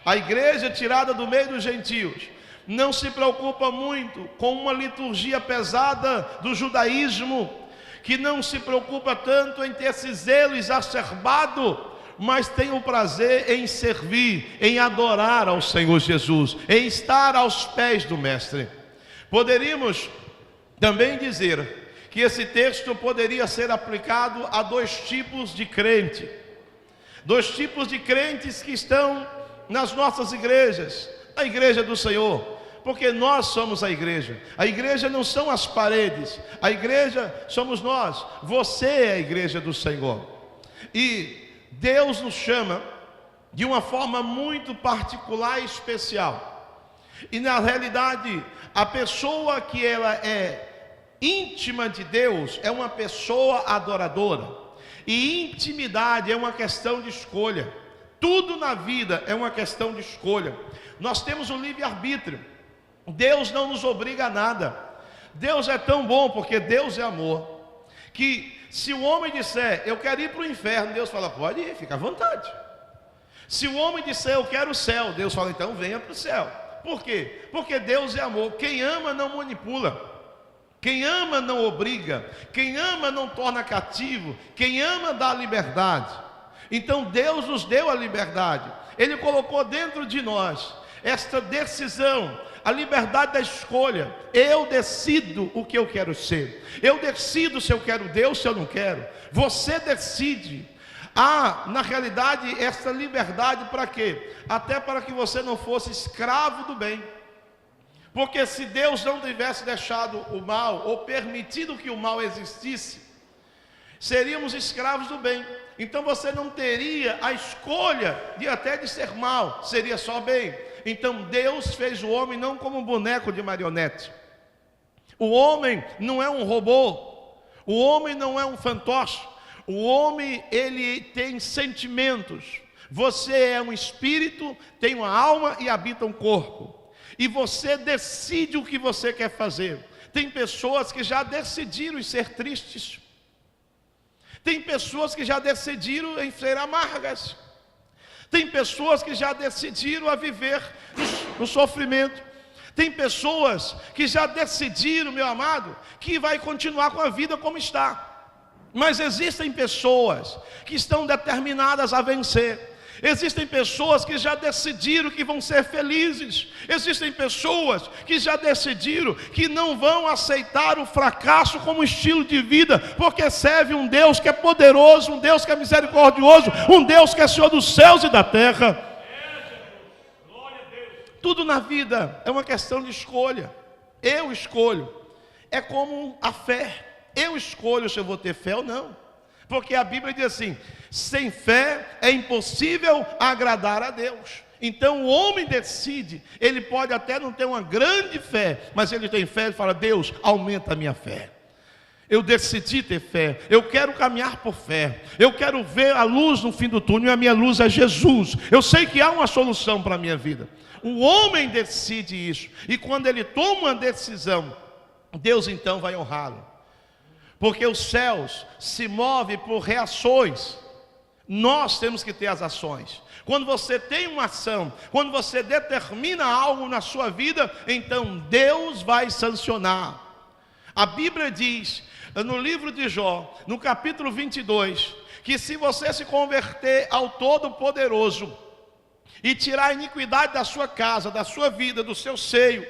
a igreja tirada do meio dos gentios, não se preocupa muito com uma liturgia pesada do judaísmo, que não se preocupa tanto em ter esse zelo exacerbado, mas tem o prazer em servir, em adorar ao Senhor Jesus, em estar aos pés do Mestre. Poderíamos também dizer que esse texto poderia ser aplicado a dois tipos de crente. Dois tipos de crentes que estão nas nossas igrejas. A igreja do Senhor, porque nós somos a igreja. A igreja não são as paredes, a igreja somos nós. Você é a igreja do Senhor. E Deus nos chama de uma forma muito particular e especial. E na realidade, a pessoa que ela é íntima de Deus é uma pessoa adoradora. E intimidade é uma questão de escolha. Tudo na vida é uma questão de escolha. Nós temos o livre-arbítrio. Deus não nos obriga a nada. Deus é tão bom, porque Deus é amor, que se o homem disser, eu quero ir para o inferno, Deus fala, pode ir, fica à vontade. Se o homem disser, eu quero o céu, Deus fala, então venha para o céu. Por quê? Porque Deus é amor. Quem ama não manipula, quem ama não obriga, quem ama não torna cativo, quem ama dá liberdade. Então Deus nos deu a liberdade, Ele colocou dentro de nós esta decisão, a liberdade da escolha. Eu decido o que eu quero ser, eu decido se eu quero Deus, se eu não quero. Você decide. Na realidade, essa liberdade para quê? Até para que você não fosse escravo do bem. Porque se Deus não tivesse deixado o mal, ou permitido que o mal existisse, seríamos escravos do bem. Então você não teria a escolha de ser mal, seria só bem. Então Deus fez o homem não como um boneco de marionete. O homem não é um robô, o homem não é um fantoche. O homem, ele tem sentimentos. Você é um espírito, tem uma alma e habita um corpo. E você decide o que você quer fazer. Tem pessoas que já decidiram em ser tristes. Tem pessoas que já decidiram em ser amargas. Tem pessoas que já decidiram a viver no sofrimento. Tem pessoas que já decidiram, meu amado, que vai continuar com a vida como está. Mas existem pessoas que estão determinadas a vencer. Existem pessoas que já decidiram que vão ser felizes. Existem pessoas que já decidiram que não vão aceitar o fracasso como estilo de vida, porque serve um Deus que é poderoso, um Deus que é misericordioso, um Deus que é Senhor dos céus e da terra. Tudo na vida é uma questão de escolha. Eu escolho. É como a fé. Eu escolho se eu vou ter fé ou não. Porque a Bíblia diz assim: sem fé é impossível agradar a Deus. Então o homem decide, ele pode até não ter uma grande fé, mas ele tem fé e fala: Deus, aumenta a minha fé. Eu decidi ter fé, eu quero caminhar por fé, eu quero ver a luz no fim do túnel, e a minha luz é Jesus. Eu sei que há uma solução para a minha vida. O homem decide isso, e quando ele toma uma decisão, Deus então vai honrá-lo, porque os céus se movem por reações. Nós temos que ter as ações. Quando você tem uma ação, quando você determina algo na sua vida, então Deus vai sancionar. A Bíblia diz, no livro de Jó, no capítulo 22, que se você se converter ao Todo-Poderoso e tirar a iniquidade da sua casa, da sua vida, do seu seio,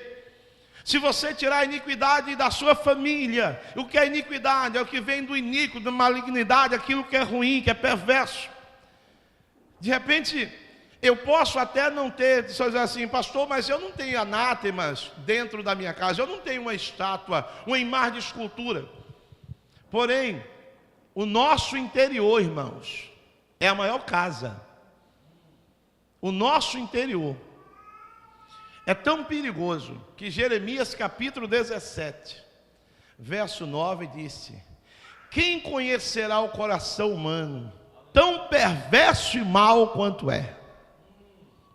se você tirar a iniquidade da sua família, o que é iniquidade? É o que vem do iníquo, da malignidade, aquilo que é ruim, que é perverso. De repente, eu posso até não ter, só dizer assim: pastor, mas eu não tenho anátemas dentro da minha casa, eu não tenho uma estátua, uma imagem de escultura. Porém, o nosso interior, irmãos, é a maior casa. O nosso interior é tão perigoso que Jeremias capítulo 17, verso 9 disse: quem conhecerá o coração humano, tão perverso e mau quanto é?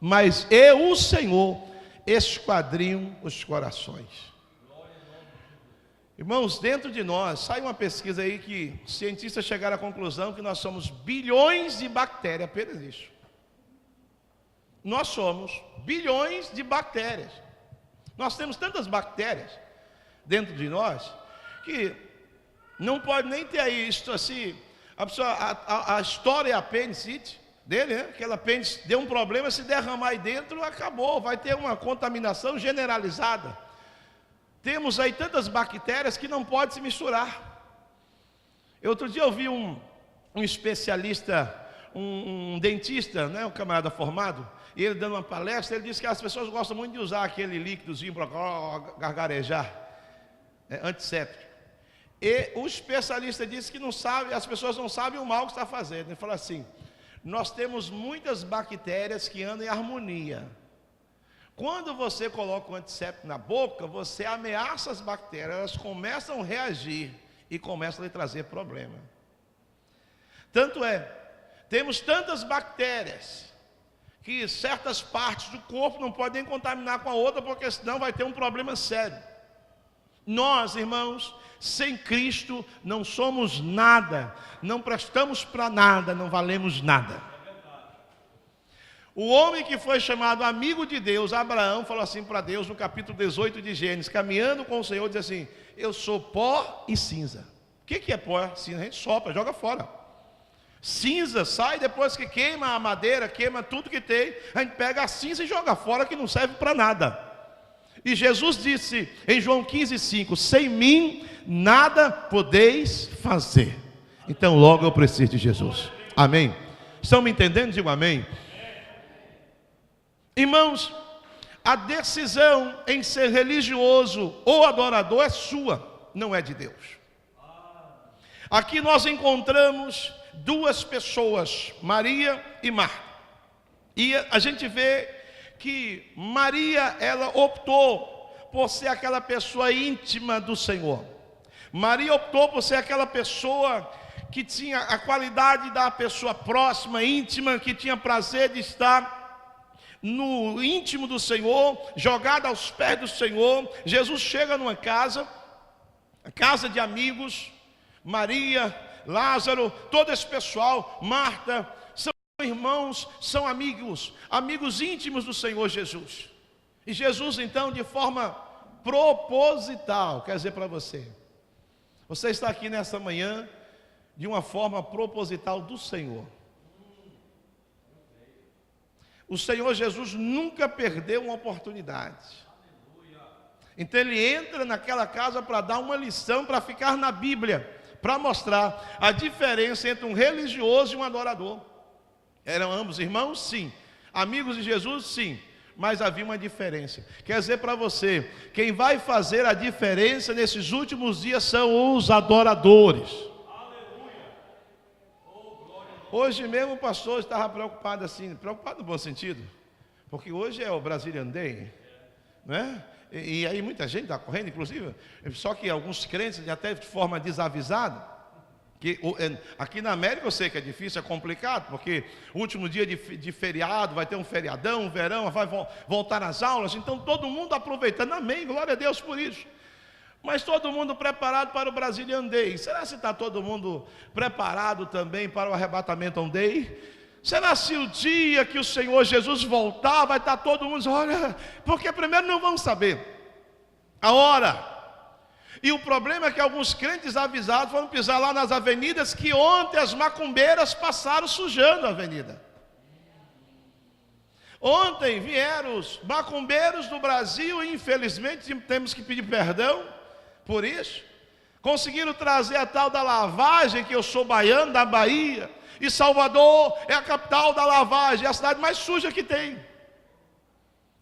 Mas eu, o Senhor, esquadrinho os corações. Irmãos, dentro de nós, sai uma pesquisa aí que cientistas chegaram à conclusão que nós somos bilhões de bactérias, apenas isso. Nós somos bilhões de bactérias. Nós temos tantas bactérias dentro de nós que não pode nem ter aí isto assim. A história é a apendicite dele, né? Aquela apêndice deu um problema, se derramar aí dentro, acabou, vai ter uma contaminação generalizada. Temos aí tantas bactérias que não pode se misturar. Outro dia eu vi um especialista, um dentista, né, um camarada formado, e ele dando uma palestra, ele disse que as pessoas gostam muito de usar aquele líquidozinho para gargarejar, antisséptico. E o especialista disse que não sabe, as pessoas não sabem o mal que está fazendo. Ele fala assim: nós temos muitas bactérias que andam em harmonia. Quando você coloca o antisséptico na boca, você ameaça as bactérias, elas começam a reagir e começam a lhe trazer problema. Tanto é, temos tantas bactérias que certas partes do corpo não podem contaminar com a outra, porque senão vai ter um problema sério. Nós, irmãos, sem Cristo não somos nada, não prestamos para nada, não valemos nada. O homem que foi chamado amigo de Deus, Abraão, falou assim para Deus no capítulo 18 de Gênesis, caminhando com o Senhor, diz assim: eu sou pó e cinza. O que é pó e cinza? A gente sopra, joga fora. Cinza sai depois que queima a madeira, queima tudo que tem, a gente pega a cinza e joga fora, que não serve para nada. E Jesus disse em João 15,5: sem mim nada podeis fazer. Então logo eu preciso de Jesus. Amém? Estão me entendendo? Digo amém. Irmãos, a decisão em ser religioso ou adorador é sua, não é de Deus. Aqui nós encontramos duas pessoas, Maria e Marta. E a gente vê que Maria, ela optou por ser aquela pessoa íntima do Senhor. Maria optou por ser aquela pessoa que tinha a qualidade da pessoa próxima, íntima, que tinha prazer de estar no íntimo do Senhor, jogada aos pés do Senhor. Jesus chega numa casa, a casa de amigos, Maria, Lázaro, todo esse pessoal, Marta, são irmãos, são amigos, amigos íntimos do Senhor Jesus. E Jesus então, de forma proposital, quer dizer para você, você está aqui nessa manhã de uma forma proposital do Senhor. O Senhor Jesus nunca perdeu uma oportunidade. Então ele entra naquela casa para dar uma lição, para ficar na Bíblia, para mostrar a diferença entre um religioso e um adorador. Eram ambos irmãos? Sim. Amigos de Jesus? Sim. Mas havia uma diferença. Quer dizer para você, quem vai fazer a diferença nesses últimos dias são os adoradores. Hoje mesmo o pastor estava preocupado assim, preocupado no bom sentido, porque hoje é o Brazilian Day, né? E aí muita gente está correndo, inclusive, só que alguns crentes, até de forma desavisada, que aqui na América eu sei que é difícil, é complicado, porque o último dia de feriado, vai ter um feriadão, um verão, vai voltar às aulas, então todo mundo aproveitando, amém, glória a Deus por isso. Mas todo mundo preparado para o Brazilian Day. Será se está todo mundo preparado também para o arrebatamento Day? Será se o dia que o Senhor Jesus voltar, vai estar todo mundo, olha, porque primeiro não vão saber a hora. E o problema é que alguns crentes avisados vão pisar lá nas avenidas que ontem as macumbeiras passaram sujando a avenida. Ontem vieram os macumbeiros do Brasil, e infelizmente temos que pedir perdão por isso. Conseguiram trazer a tal da lavagem, que eu sou baiano da Bahia, e Salvador é a capital da lavagem, é a cidade mais suja que tem.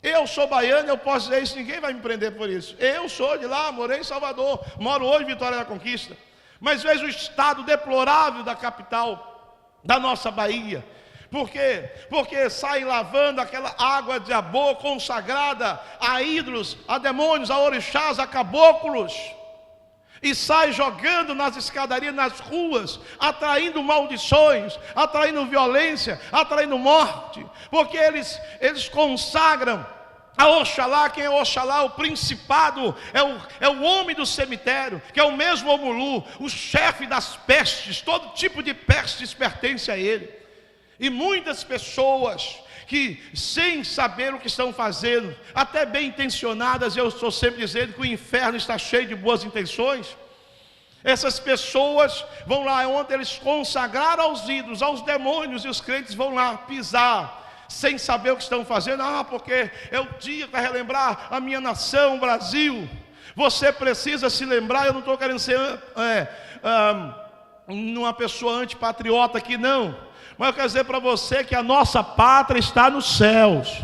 Eu sou baiano, eu posso dizer isso, ninguém vai me prender por isso. Eu sou de lá, morei em Salvador, moro hoje em Vitória da Conquista. Mas vejo o estado deplorável da capital da nossa Bahia. Por quê? Porque saem lavando aquela água de abô consagrada a ídolos, a demônios, a orixás, a caboclos. E sai jogando nas escadarias, nas ruas, atraindo maldições, atraindo violência, atraindo morte, porque eles consagram a Oxalá. Quem é Oxalá? O principado, é o homem do cemitério, que é o mesmo Omulu, o chefe das pestes, todo tipo de pestes pertence a ele. E muitas pessoas que, sem saber o que estão fazendo, até bem intencionadas, eu estou sempre dizendo que o inferno está cheio de boas intenções. Essas pessoas vão lá onde eles consagraram aos ídolos, aos demônios, e os crentes vão lá pisar, sem saber o que estão fazendo. Porque é o dia para relembrar a minha nação, o Brasil. Você precisa se lembrar, eu não estou querendo ser uma pessoa antipatriota aqui, não. Mas eu quero dizer para você que a nossa pátria está nos céus.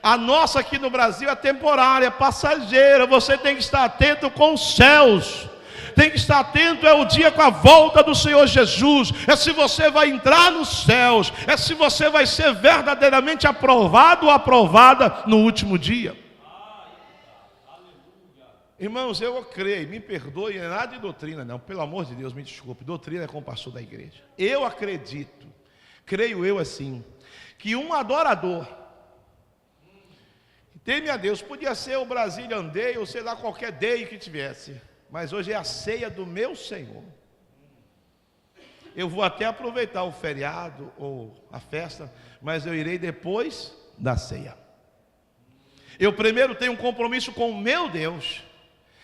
A nossa aqui no Brasil é temporária, passageira. Você tem que estar atento com os céus. Tem que estar atento, é o dia com a volta do Senhor Jesus. É se você vai entrar nos céus. É se você vai ser verdadeiramente aprovado ou aprovada no último dia. Irmãos, eu creio, me perdoe, não é nada de doutrina não. Pelo amor de Deus, me desculpe. Doutrina é com o pastor da igreja. Eu acredito, creio eu assim, que um adorador que teme a Deus, podia ser o Brazilian Day, ou sei lá, qualquer day que tivesse, mas hoje é a ceia do meu Senhor. Eu vou até aproveitar o feriado ou a festa, mas eu irei depois da ceia. Eu primeiro tenho um compromisso com o meu Deus,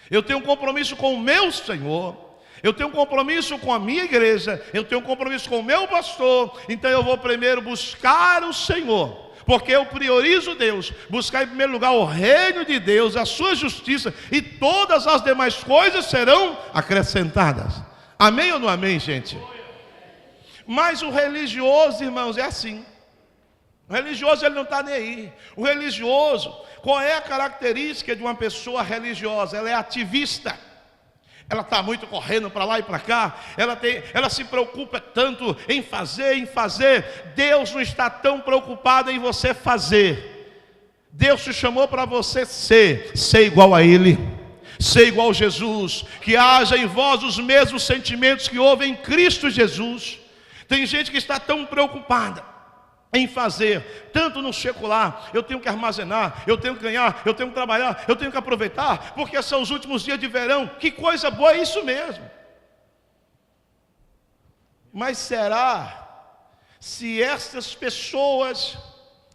eu tenho um compromisso com o meu Senhor, eu tenho um compromisso com a minha igreja, eu tenho um compromisso com o meu pastor. Então eu vou primeiro buscar o Senhor, porque eu priorizo Deus, buscar em primeiro lugar o reino de Deus, a sua justiça, e todas as demais coisas serão acrescentadas. Amém ou não amém, gente? Mas o religioso, irmãos, é assim. O religioso, ele não está nem aí. O religioso, qual é a característica de uma pessoa religiosa? Ela é ativista. Ela está muito correndo para lá e para cá. Ela se preocupa tanto em fazer. Deus não está tão preocupado em você fazer. Deus te chamou para você ser igual a Ele, ser igual a Jesus, que haja em vós os mesmos sentimentos que houve em Cristo Jesus. Tem gente que está tão preocupada em fazer, tanto no secular. Eu tenho que armazenar, eu tenho que ganhar, eu tenho que trabalhar, eu tenho que aproveitar, porque são os últimos dias de verão. Que coisa boa, é isso mesmo. Mas será se essas pessoas,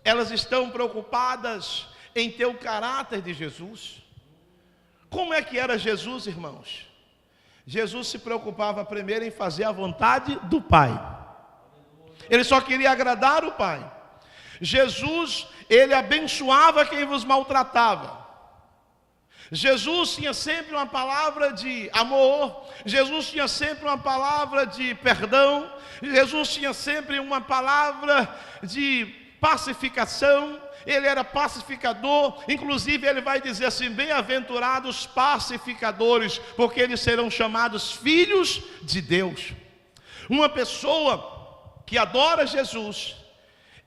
elas estão preocupadas em ter o caráter de Jesus? Como é que era Jesus, irmãos? Jesus se preocupava primeiro em fazer a vontade do Pai. Ele só queria agradar o Pai. Jesus, ele abençoava quem vos maltratava. Jesus tinha sempre uma palavra de amor. Jesus tinha sempre uma palavra de perdão. Jesus tinha sempre uma palavra de pacificação. Ele era pacificador. Inclusive ele vai dizer assim: bem-aventurados pacificadores, porque eles serão chamados filhos de Deus. Uma pessoa que adora Jesus,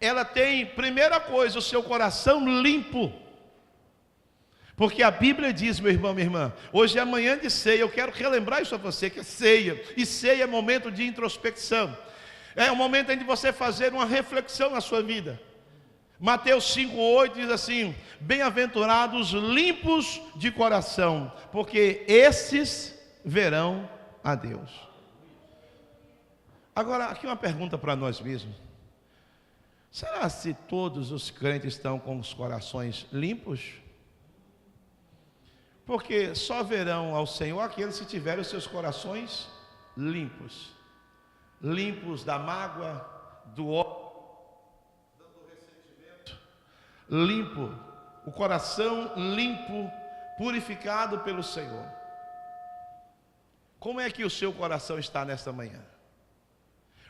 ela tem, primeira coisa, o seu coração limpo. Porque a Bíblia diz, meu irmão, minha irmã, hoje é manhã de ceia, eu quero relembrar isso a você, que é ceia, e ceia é momento de introspecção, é um momento em que você fazer uma reflexão na sua vida. Mateus 5,8 diz assim: bem-aventurados limpos de coração, porque esses verão a Deus. Agora, aqui uma pergunta para nós mesmos: será se todos os crentes estão com os corações limpos? Porque só verão ao Senhor aqueles que tiverem os seus corações limpos. Limpos da mágoa, do ódio, do ressentimento. Limpo, o coração limpo, purificado pelo Senhor. Como é que o seu coração está nesta manhã?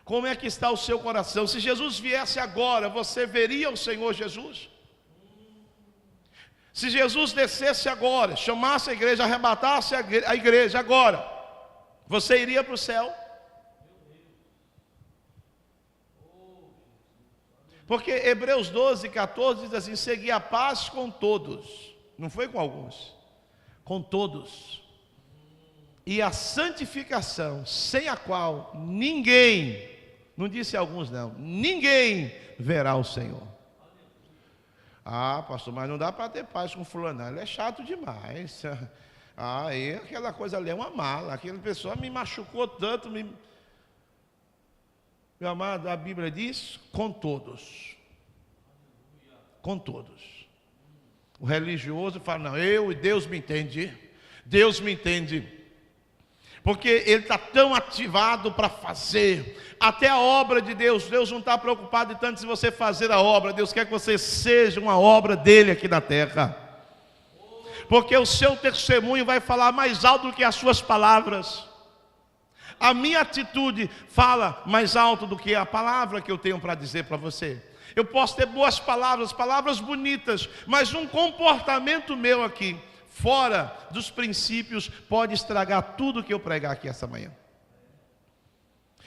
Como é que está o seu coração? Se Jesus viesse agora, você veria o Senhor Jesus? Se Jesus descesse agora, chamasse a igreja, arrebatasse a igreja agora, você iria para o céu? Porque Hebreus 12:14 diz assim: segui a paz com todos, não foi com alguns, com todos, e a santificação, sem a qual ninguém, não disse alguns não, ninguém verá o Senhor. Ah, pastor, mas não dá para ter paz com fulano, ele é chato demais. Ah, aquela coisa ali é uma mala, aquela pessoa me machucou tanto. Meu amado, a Bíblia diz: com todos. Com todos. O religioso fala: não, eu e Deus me entende. Deus me entende. Porque ele está tão ativado para fazer até a obra de Deus. Deus não está preocupado tanto se você fazer a obra. Deus quer que você seja uma obra dele aqui na terra. Porque o seu testemunho vai falar mais alto do que as suas palavras. A minha atitude fala mais alto do que a palavra que eu tenho para dizer para você. Eu posso ter boas palavras, palavras bonitas, mas um comportamento meu aqui, fora dos princípios, pode estragar tudo que eu pregar aqui essa manhã.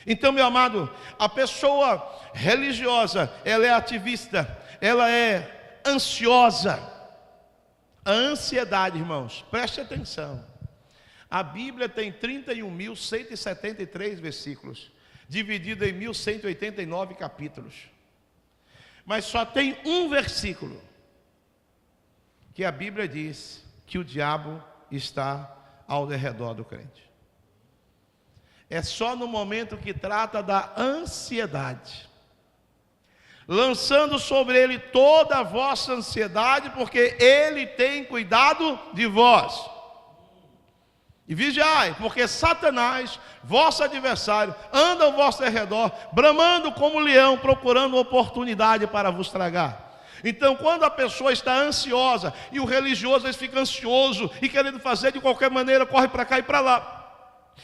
Então, meu amado, a pessoa religiosa, ela é ativista, ela é ansiosa. A ansiedade, irmãos, preste atenção. A Bíblia tem 31.173 versículos, dividido em 1.189 capítulos. Mas só tem um versículo que a Bíblia diz que o diabo está ao redor do crente. É só no momento que trata da ansiedade, lançando sobre ele toda a vossa ansiedade, porque ele tem cuidado de vós. E vigiai, porque Satanás, vosso adversário, anda ao vosso redor, bramando como leão, procurando oportunidade para vos tragar. Então, quando a pessoa está ansiosa, e o religioso ele fica ansioso e querendo fazer de qualquer maneira, corre para cá e para lá.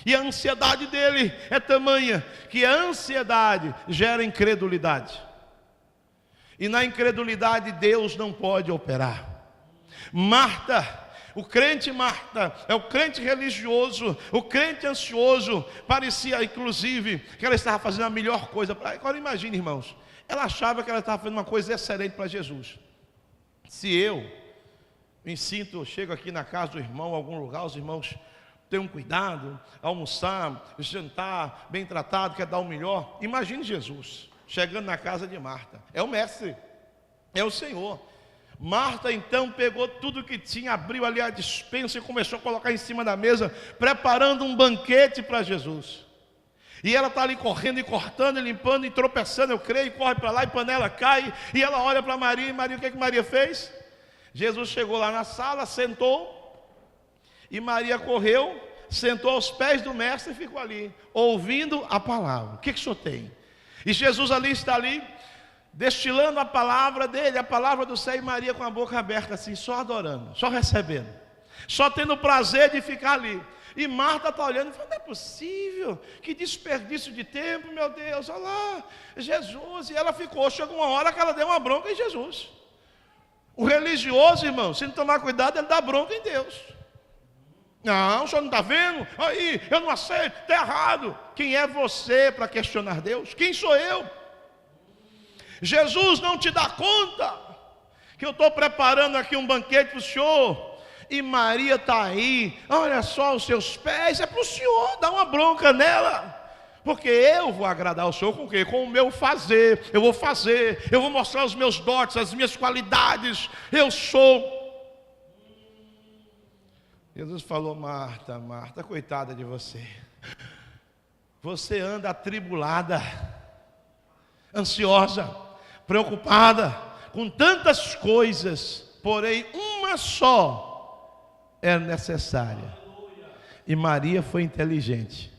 E a ansiedade dele é tamanha que a ansiedade gera incredulidade. E na incredulidade Deus não pode operar. Marta, o crente Marta, é o crente religioso, o crente ansioso, parecia inclusive que ela estava fazendo a melhor coisa. Agora imagine, irmãos, ela achava que ela estava fazendo uma coisa excelente para Jesus. Se eu me sinto, chego aqui na casa do irmão, em algum lugar, os irmãos tenham cuidado, almoçar, jantar, bem tratado, quer dar o melhor. Imagine Jesus chegando na casa de Marta. É o mestre, é o Senhor. Marta então pegou tudo que tinha, abriu ali a despensa e começou a colocar em cima da mesa, preparando um banquete para Jesus. E ela está ali correndo e cortando e limpando e tropeçando, eu creio, e corre para lá e panela cai. E ela olha para Maria, e Maria, o que é que Maria fez? Jesus chegou lá na sala, sentou, e Maria correu, sentou aos pés do mestre e ficou ali, ouvindo a palavra. O que o senhor tem? E Jesus ali está ali, destilando a palavra dele, a palavra do céu, e Maria com a boca aberta assim, só adorando, só recebendo, só tendo o prazer de ficar ali. E Marta está olhando e falando: não é possível, que desperdício de tempo, meu Deus, olha lá, Jesus. E ela ficou, chegou uma hora que ela deu uma bronca em Jesus. O religioso, irmão, se não tomar cuidado, ele dá bronca em Deus. Não, o senhor não está vendo? Aí, eu não aceito, está errado. Quem é você para questionar Deus? Quem sou eu? Jesus não te dá conta que eu estou preparando aqui um banquete para o senhor, e Maria está aí, olha só os seus pés, é para o senhor, dá uma bronca nela. Porque eu vou agradar o Senhor com o quê? Com o meu fazer. Eu vou mostrar os meus dotes, as minhas qualidades. Eu sou. Jesus falou: Marta, Marta, coitada de você. Você anda atribulada, ansiosa, preocupada, com tantas coisas, porém uma só é necessária. E Maria foi inteligente,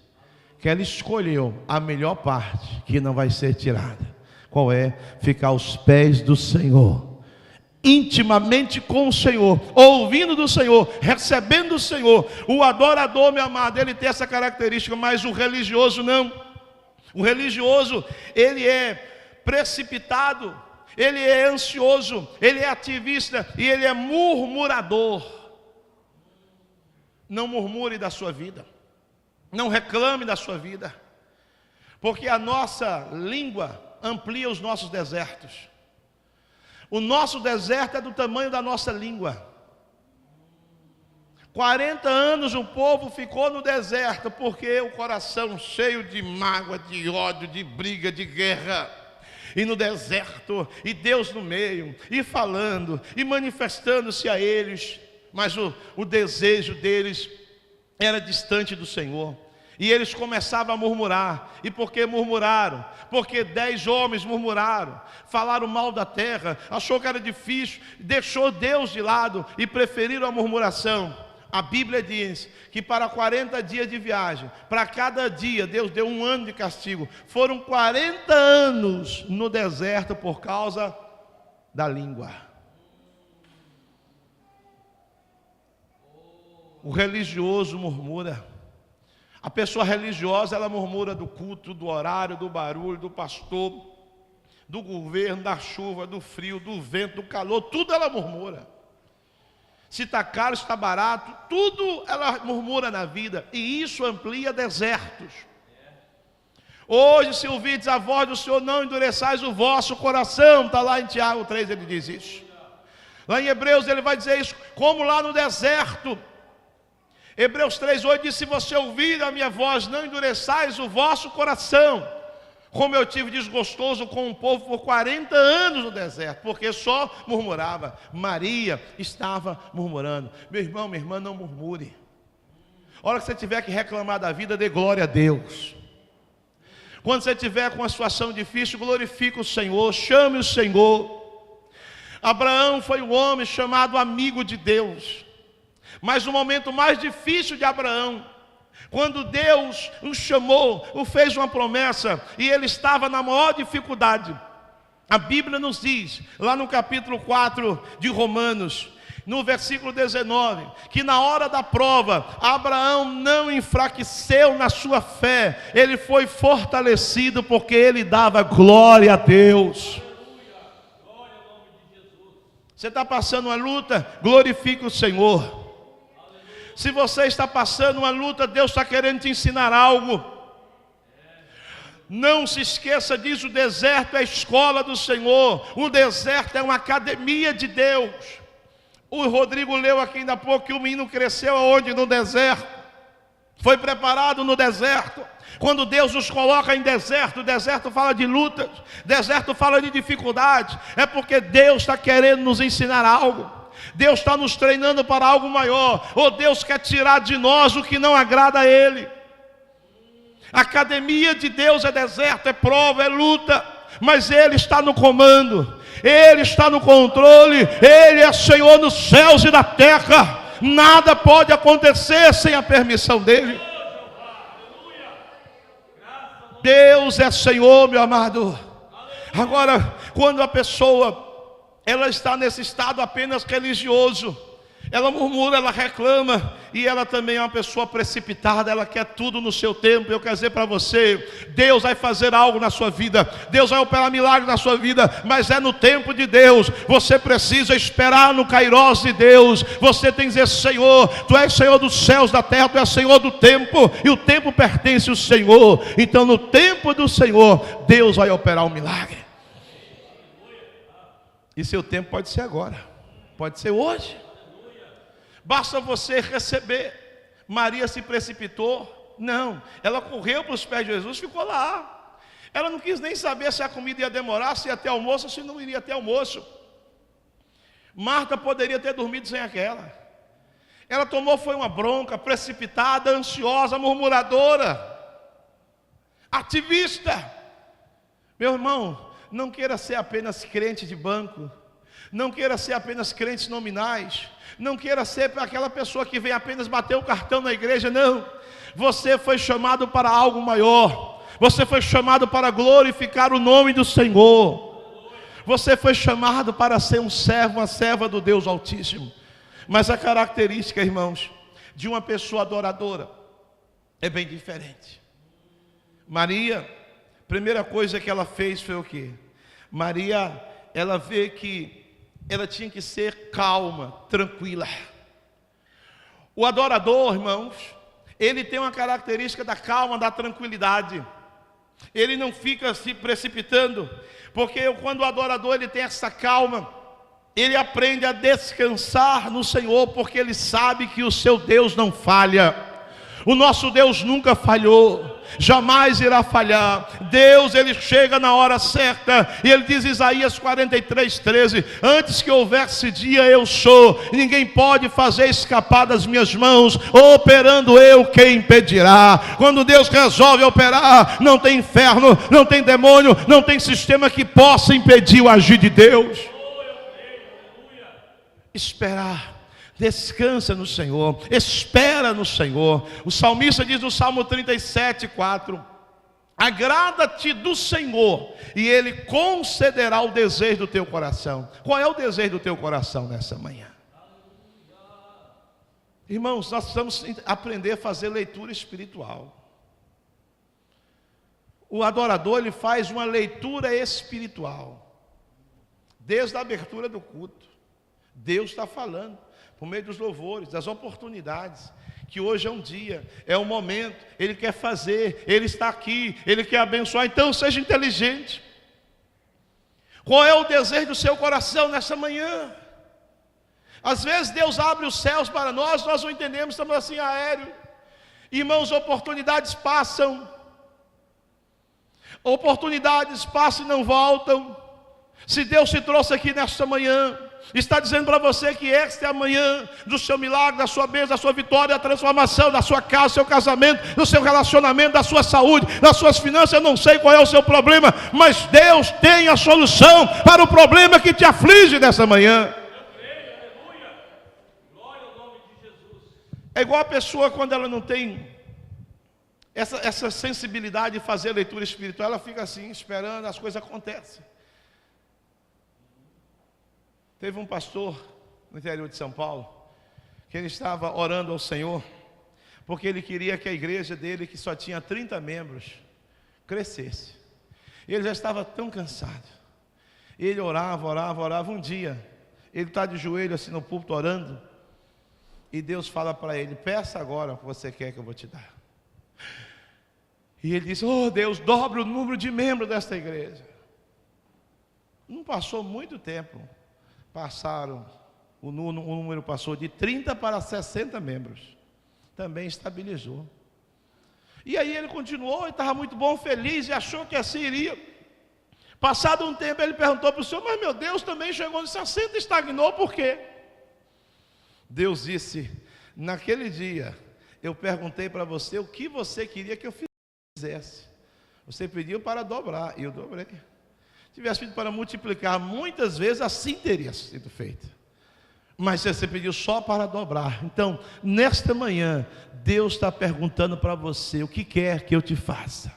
que ela escolheu a melhor parte, que não vai ser tirada. Qual é? Ficar aos pés do Senhor, intimamente com o Senhor, ouvindo do Senhor, recebendo do Senhor. O adorador, meu amado, ele tem essa característica, mas o religioso não. O religioso, ele é precipitado, ele é ansioso, ele é ativista e ele é murmurador. Não murmure da sua vida. Não reclame da sua vida, porque a nossa língua amplia os nossos desertos. O nosso deserto é do tamanho da nossa língua. 40 anos o povo ficou no deserto, porque o coração cheio de mágoa, de ódio, de briga, de guerra. E no deserto, e Deus no meio, e falando, e manifestando-se a eles. Mas o desejo deles era distante do Senhor. E eles começavam a murmurar. E por que murmuraram? Porque 10 homens murmuraram, falaram mal da terra, achou que era difícil, deixou Deus de lado e preferiram a murmuração. A Bíblia diz que para 40 dias de viagem, para cada dia Deus deu 1 ano de castigo. Foram 40 anos no deserto por causa da língua. O religioso murmura. A pessoa religiosa, ela murmura do culto, do horário, do barulho, do pastor, do governo, da chuva, do frio, do vento, do calor, tudo ela murmura. Se está caro, se está barato, tudo ela murmura na vida, e isso amplia desertos. Hoje, se ouvides a voz do Senhor, não endureçais o vosso coração. Está lá em Tiago 3, ele diz isso. Lá em Hebreus ele vai dizer isso, como lá no deserto. Hebreus 3,8 diz: se você ouvir a minha voz, não endureçais o vosso coração. Como eu tive desgostoso com o povo por 40 anos no deserto, porque só murmurava. Maria estava murmurando. Meu irmão, minha irmã, não murmure. A hora que você tiver que reclamar da vida, dê glória a Deus. Quando você tiver com uma situação difícil, glorifique o Senhor, chame o Senhor. Abraão foi um homem chamado amigo de Deus. Mas no momento mais difícil de Abraão, quando Deus o chamou, o fez uma promessa, e ele estava na maior dificuldade, a Bíblia nos diz, lá no capítulo 4 de Romanos, no versículo 19, que na hora da prova, Abraão não enfraqueceu na sua fé, ele foi fortalecido, porque ele dava glória a Deus. Você está passando uma luta, glorifique o Senhor. Se você está passando uma luta, Deus está querendo te ensinar algo. Não se esqueça disso, o deserto é a escola do Senhor. O deserto é uma academia de Deus. O Rodrigo leu aqui ainda há pouco que o menino cresceu aonde? No deserto. Foi preparado no deserto. Quando Deus nos coloca em deserto, o deserto fala de lutas, deserto fala de dificuldades. É porque Deus está querendo nos ensinar algo. Deus está nos treinando para algo maior. Ou Deus quer tirar de nós o que não agrada a Ele. A academia de Deus é deserto, é prova, é luta. Mas Ele está no comando, Ele está no controle. Ele é Senhor nos céus e na terra. Nada pode acontecer sem a permissão dEle. Deus é Senhor, meu amado. Agora, quando a pessoa ela está nesse estado apenas religioso, ela murmura, ela reclama, e ela também é uma pessoa precipitada, ela quer tudo no seu tempo. Eu quero dizer para você, Deus vai fazer algo na sua vida, Deus vai operar milagre na sua vida, mas é no tempo de Deus. Você precisa esperar no Kairós de Deus. Você tem que dizer: Senhor, Tu és Senhor dos céus, da terra, Tu és Senhor do tempo, e o tempo pertence ao Senhor. Então no tempo do Senhor, Deus vai operar um milagre. E seu tempo pode ser agora, pode ser hoje. Basta você receber. Maria se precipitou? Não, ela correu para os pés de Jesus, ficou lá. Ela não quis nem saber se a comida ia demorar, se ia até almoço ou se não iria até almoço. Marta poderia ter dormido sem aquela. Ela tomou, foi uma bronca, precipitada, ansiosa, murmuradora, ativista. Meu irmão, não queira ser apenas crente de banco, não queira ser apenas crentes nominais, não queira ser aquela pessoa que vem apenas bater o cartão na igreja, não. Você foi chamado para algo maior, você foi chamado para glorificar o nome do Senhor. Você foi chamado para ser um servo, uma serva do Deus Altíssimo. Mas a característica, irmãos, de uma pessoa adoradora é bem diferente. Maria, primeira coisa que ela fez foi o quê? Maria, ela vê que ela tinha que ser calma, tranquila. O adorador, irmãos, ele tem uma característica da calma, da tranquilidade. Ele não fica se precipitando, porque quando o adorador ele tem essa calma, ele aprende a descansar no Senhor, porque ele sabe que o seu Deus não falha. O nosso Deus nunca falhou, jamais irá falhar. Deus, ele chega na hora certa, e ele diz, Isaías 43:13, antes que houvesse dia eu sou, e ninguém pode fazer escapar das minhas mãos, operando eu, quem impedirá? Quando Deus resolve operar, não tem inferno, não tem demônio, não tem sistema que possa impedir o agir de Deus. Esperar. Descansa no Senhor, espera no Senhor. O salmista diz no Salmo 37:4, agrada-te do Senhor, e Ele concederá o desejo do teu coração. Qual é o desejo do teu coração nessa manhã? Irmãos, nós precisamos aprender a fazer leitura espiritual. O adorador, ele faz uma leitura espiritual. Desde a abertura do culto, Deus está falando, por meio dos louvores, das oportunidades, que hoje é um dia, é um momento, Ele quer fazer, Ele está aqui, Ele quer abençoar. Então seja inteligente. Qual é o desejo do seu coração nessa manhã? Às vezes Deus abre os céus para nós, nós não entendemos, estamos assim aéreo. Irmãos, oportunidades passam, e não voltam. Se Deus te trouxe aqui nesta manhã, está dizendo para você que esta é a manhã do seu milagre, da sua bênção, da sua vitória, da transformação da sua casa, do seu casamento, do seu relacionamento, da sua saúde, das suas finanças. Eu não sei qual é o seu problema, mas Deus tem a solução para o problema que te aflige nessa manhã. É igual a pessoa quando ela não tem essa sensibilidade de fazer leitura espiritual, ela fica assim, esperando, as coisas acontecem. Teve um pastor no interior de São Paulo, que ele estava orando ao Senhor, porque ele queria que a igreja dele, que só tinha 30 membros, crescesse. Ele já estava tão cansado. Ele orava. Um dia, ele está de joelho assim no púlpito orando, e Deus fala para ele, peça agora o que você quer que eu vou te dar. E ele disse, oh Deus, dobre o número de membros desta igreja. Não passou muito tempo, o número passou de 30 para 60 membros, também estabilizou. E aí ele continuou, e estava muito bom, feliz, e achou que assim iria. Passado um tempo ele perguntou para o Senhor, mas meu Deus, também chegou de 60 e estagnou, por quê? Deus disse, naquele dia, eu perguntei para você o que você queria que eu fizesse. Você pediu para dobrar, e eu dobrei. Se tivesse pedido para multiplicar, muitas vezes assim teria sido feito. Mas você pediu só para dobrar. Então, nesta manhã, Deus está perguntando para você, o que quer que eu te faça?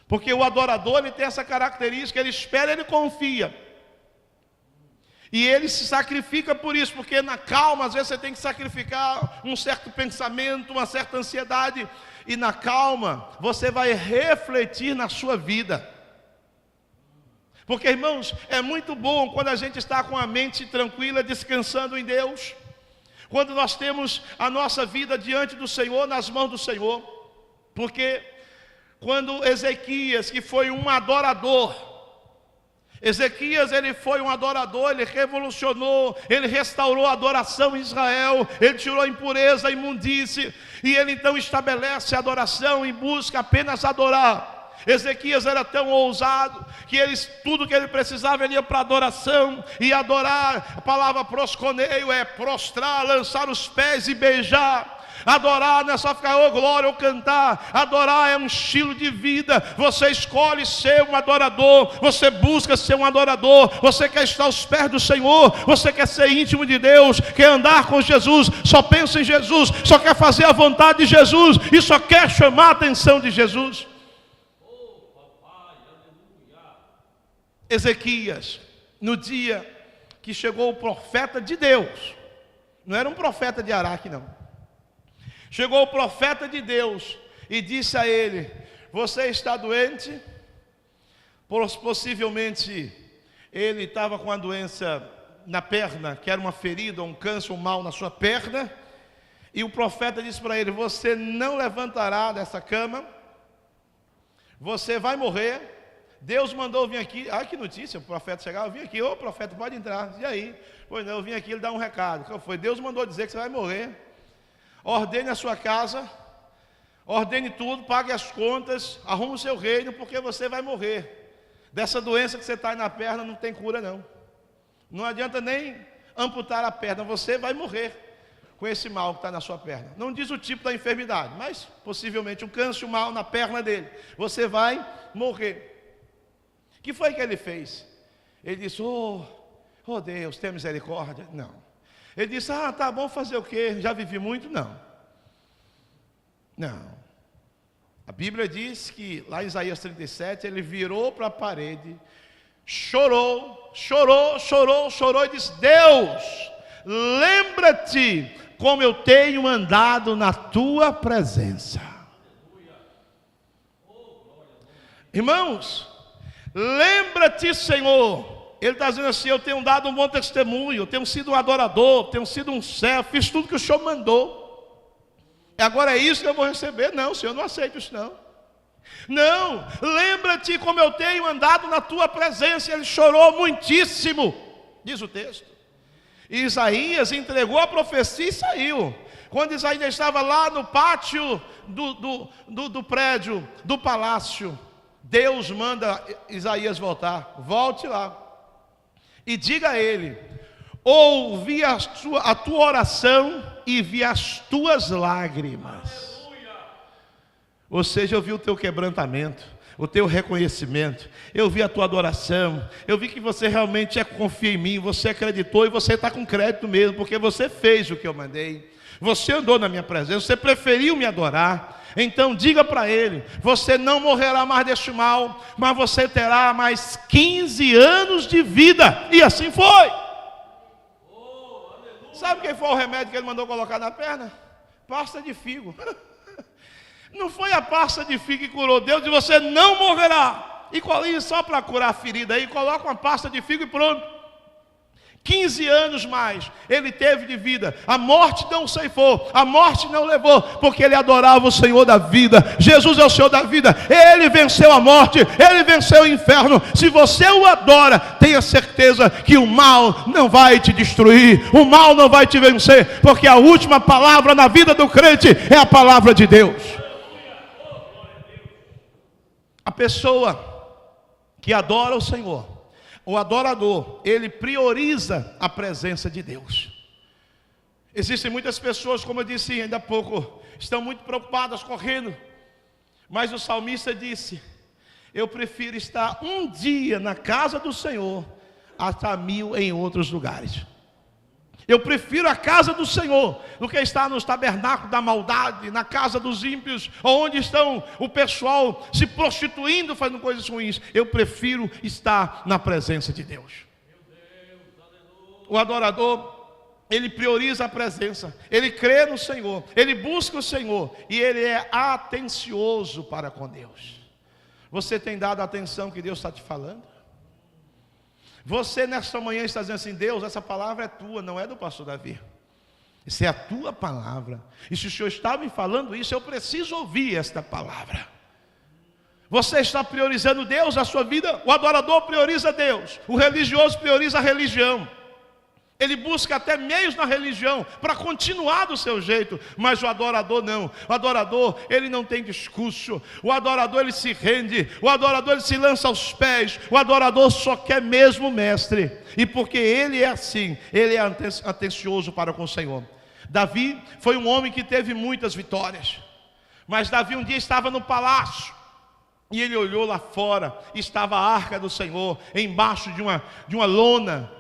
Porque o adorador, ele tem essa característica, ele espera, ele confia. E ele se sacrifica por isso, porque na calma, às vezes você tem que sacrificar um certo pensamento, uma certa ansiedade, e na calma, você vai refletir na sua vida. Porque, irmãos, é muito bom quando a gente está com a mente tranquila, descansando em Deus, quando nós temos a nossa vida diante do Senhor, nas mãos do Senhor. Porque quando Ezequias, que foi um adorador, Ezequias, ele foi um adorador, ele revolucionou, ele restaurou a adoração em Israel, ele tirou a impureza, a imundície, e ele então estabelece a adoração e busca apenas adorar. Ezequias era tão ousado que tudo que ele precisava, ele ia para adoração, e adorar, a palavra prosconeio é prostrar, lançar os pés e beijar. Adorar não é só ficar, oh glória, ou cantar. Adorar é um estilo de vida. Você escolhe ser um adorador, você busca ser um adorador, você quer estar aos pés do Senhor, você quer ser íntimo de Deus, quer andar com Jesus, só pensa em Jesus, só quer fazer a vontade de Jesus e só quer chamar a atenção de Jesus. Ezequias, no dia que chegou o profeta de Deus, não era um profeta de Araque não, chegou o profeta de Deus e disse a ele: você está doente? Possivelmente ele estava com uma doença na perna, que era uma ferida, um câncer, um mal na sua perna, e o profeta disse para ele: você não levantará dessa cama, você vai morrer. Deus mandou vir aqui. Ah, que notícia, o profeta chegava, eu vim aqui, ô profeta, pode entrar. E aí? Pois não, eu vim aqui, ele dá um recado. Qual foi? Deus mandou dizer que você vai morrer. Ordene a sua casa, ordene tudo, pague as contas, arrume o seu reino, porque você vai morrer. Dessa doença que você está aí na perna, não tem cura não. Não adianta nem amputar a perna, você vai morrer com esse mal que está na sua perna. Não diz o tipo da enfermidade, mas possivelmente um câncer, um mal na perna dele. Você vai morrer. O que foi que ele fez? Ele disse: oh Deus, tenha misericórdia. Não. Ele disse: ah, tá bom, fazer o quê? Já vivi muito? Não. Não. A Bíblia diz que lá em Isaías 37, ele virou para a parede, chorou e disse: Deus, lembra-te como eu tenho andado na tua presença. Irmãos, lembra-te, Senhor. Ele está dizendo assim: eu tenho dado um bom testemunho, eu tenho sido um adorador, tenho sido um servo, fiz tudo que o Senhor mandou. Agora é isso que eu vou receber? Não, Senhor, não aceito isso não. Não, lembra-te como eu tenho andado na tua presença. Ele chorou muitíssimo, diz o texto. E Isaías entregou a profecia e saiu. Quando Isaías estava lá no pátio do prédio, do palácio, Deus manda Isaías voltar. Volte lá e diga a ele: ouvi a tua oração e vi as tuas lágrimas. Ou seja, eu vi o teu quebrantamento, o teu reconhecimento, eu vi a tua adoração, eu vi que você realmente confia em mim, você acreditou e você está com crédito mesmo, porque você fez o que eu mandei, você andou na minha presença, você preferiu me adorar. Então diga para ele: você não morrerá mais deste mal, mas você terá mais 15 anos de vida. E assim foi. Sabe quem foi o remédio que ele mandou colocar na perna? Pasta de figo. Não foi a pasta de figo que curou. Deus disse: você não morrerá. E só para curar a ferida aí, coloca uma pasta de figo e pronto. 15 anos mais ele teve de vida. A morte não ceifou, a morte não levou, porque ele adorava o Senhor da vida. Jesus é o Senhor da vida. Ele venceu a morte, ele venceu o inferno. Se você o adora, tenha certeza que o mal não vai te destruir, o mal não vai te vencer, porque a última palavra na vida do crente é a palavra de Deus. A pessoa que adora o Senhor, o adorador, ele prioriza a presença de Deus. Existem muitas pessoas, como eu disse ainda há pouco, estão muito preocupadas, correndo. Mas o salmista disse: eu prefiro estar um dia na casa do Senhor a estar 1000 em outros lugares. Eu prefiro a casa do Senhor do que estar nos tabernáculos da maldade, na casa dos ímpios, onde estão o pessoal se prostituindo, fazendo coisas ruins. Eu prefiro estar na presença de Deus. O adorador, ele prioriza a presença, ele crê no Senhor, ele busca o Senhor e ele é atencioso para com Deus. Você tem dado a atenção que Deus está te falando? Você nesta manhã está dizendo assim: Deus, essa palavra é tua, não é do pastor Davi. Isso é a tua palavra. E se o Senhor está me falando isso, eu preciso ouvir esta palavra. Você está priorizando Deus na sua vida? O adorador prioriza Deus, o religioso prioriza a religião. Ele busca até meios na religião para continuar do seu jeito, mas o adorador não. O adorador, ele não tem discurso. O adorador, ele se rende. O adorador, ele se lança aos pés. O adorador só quer mesmo o mestre. E porque ele é assim, ele é atencioso para com o Senhor. Davi foi um homem que teve muitas vitórias. Mas Davi um dia estava no palácio. E ele olhou lá fora, estava a arca do Senhor, embaixo de uma lona.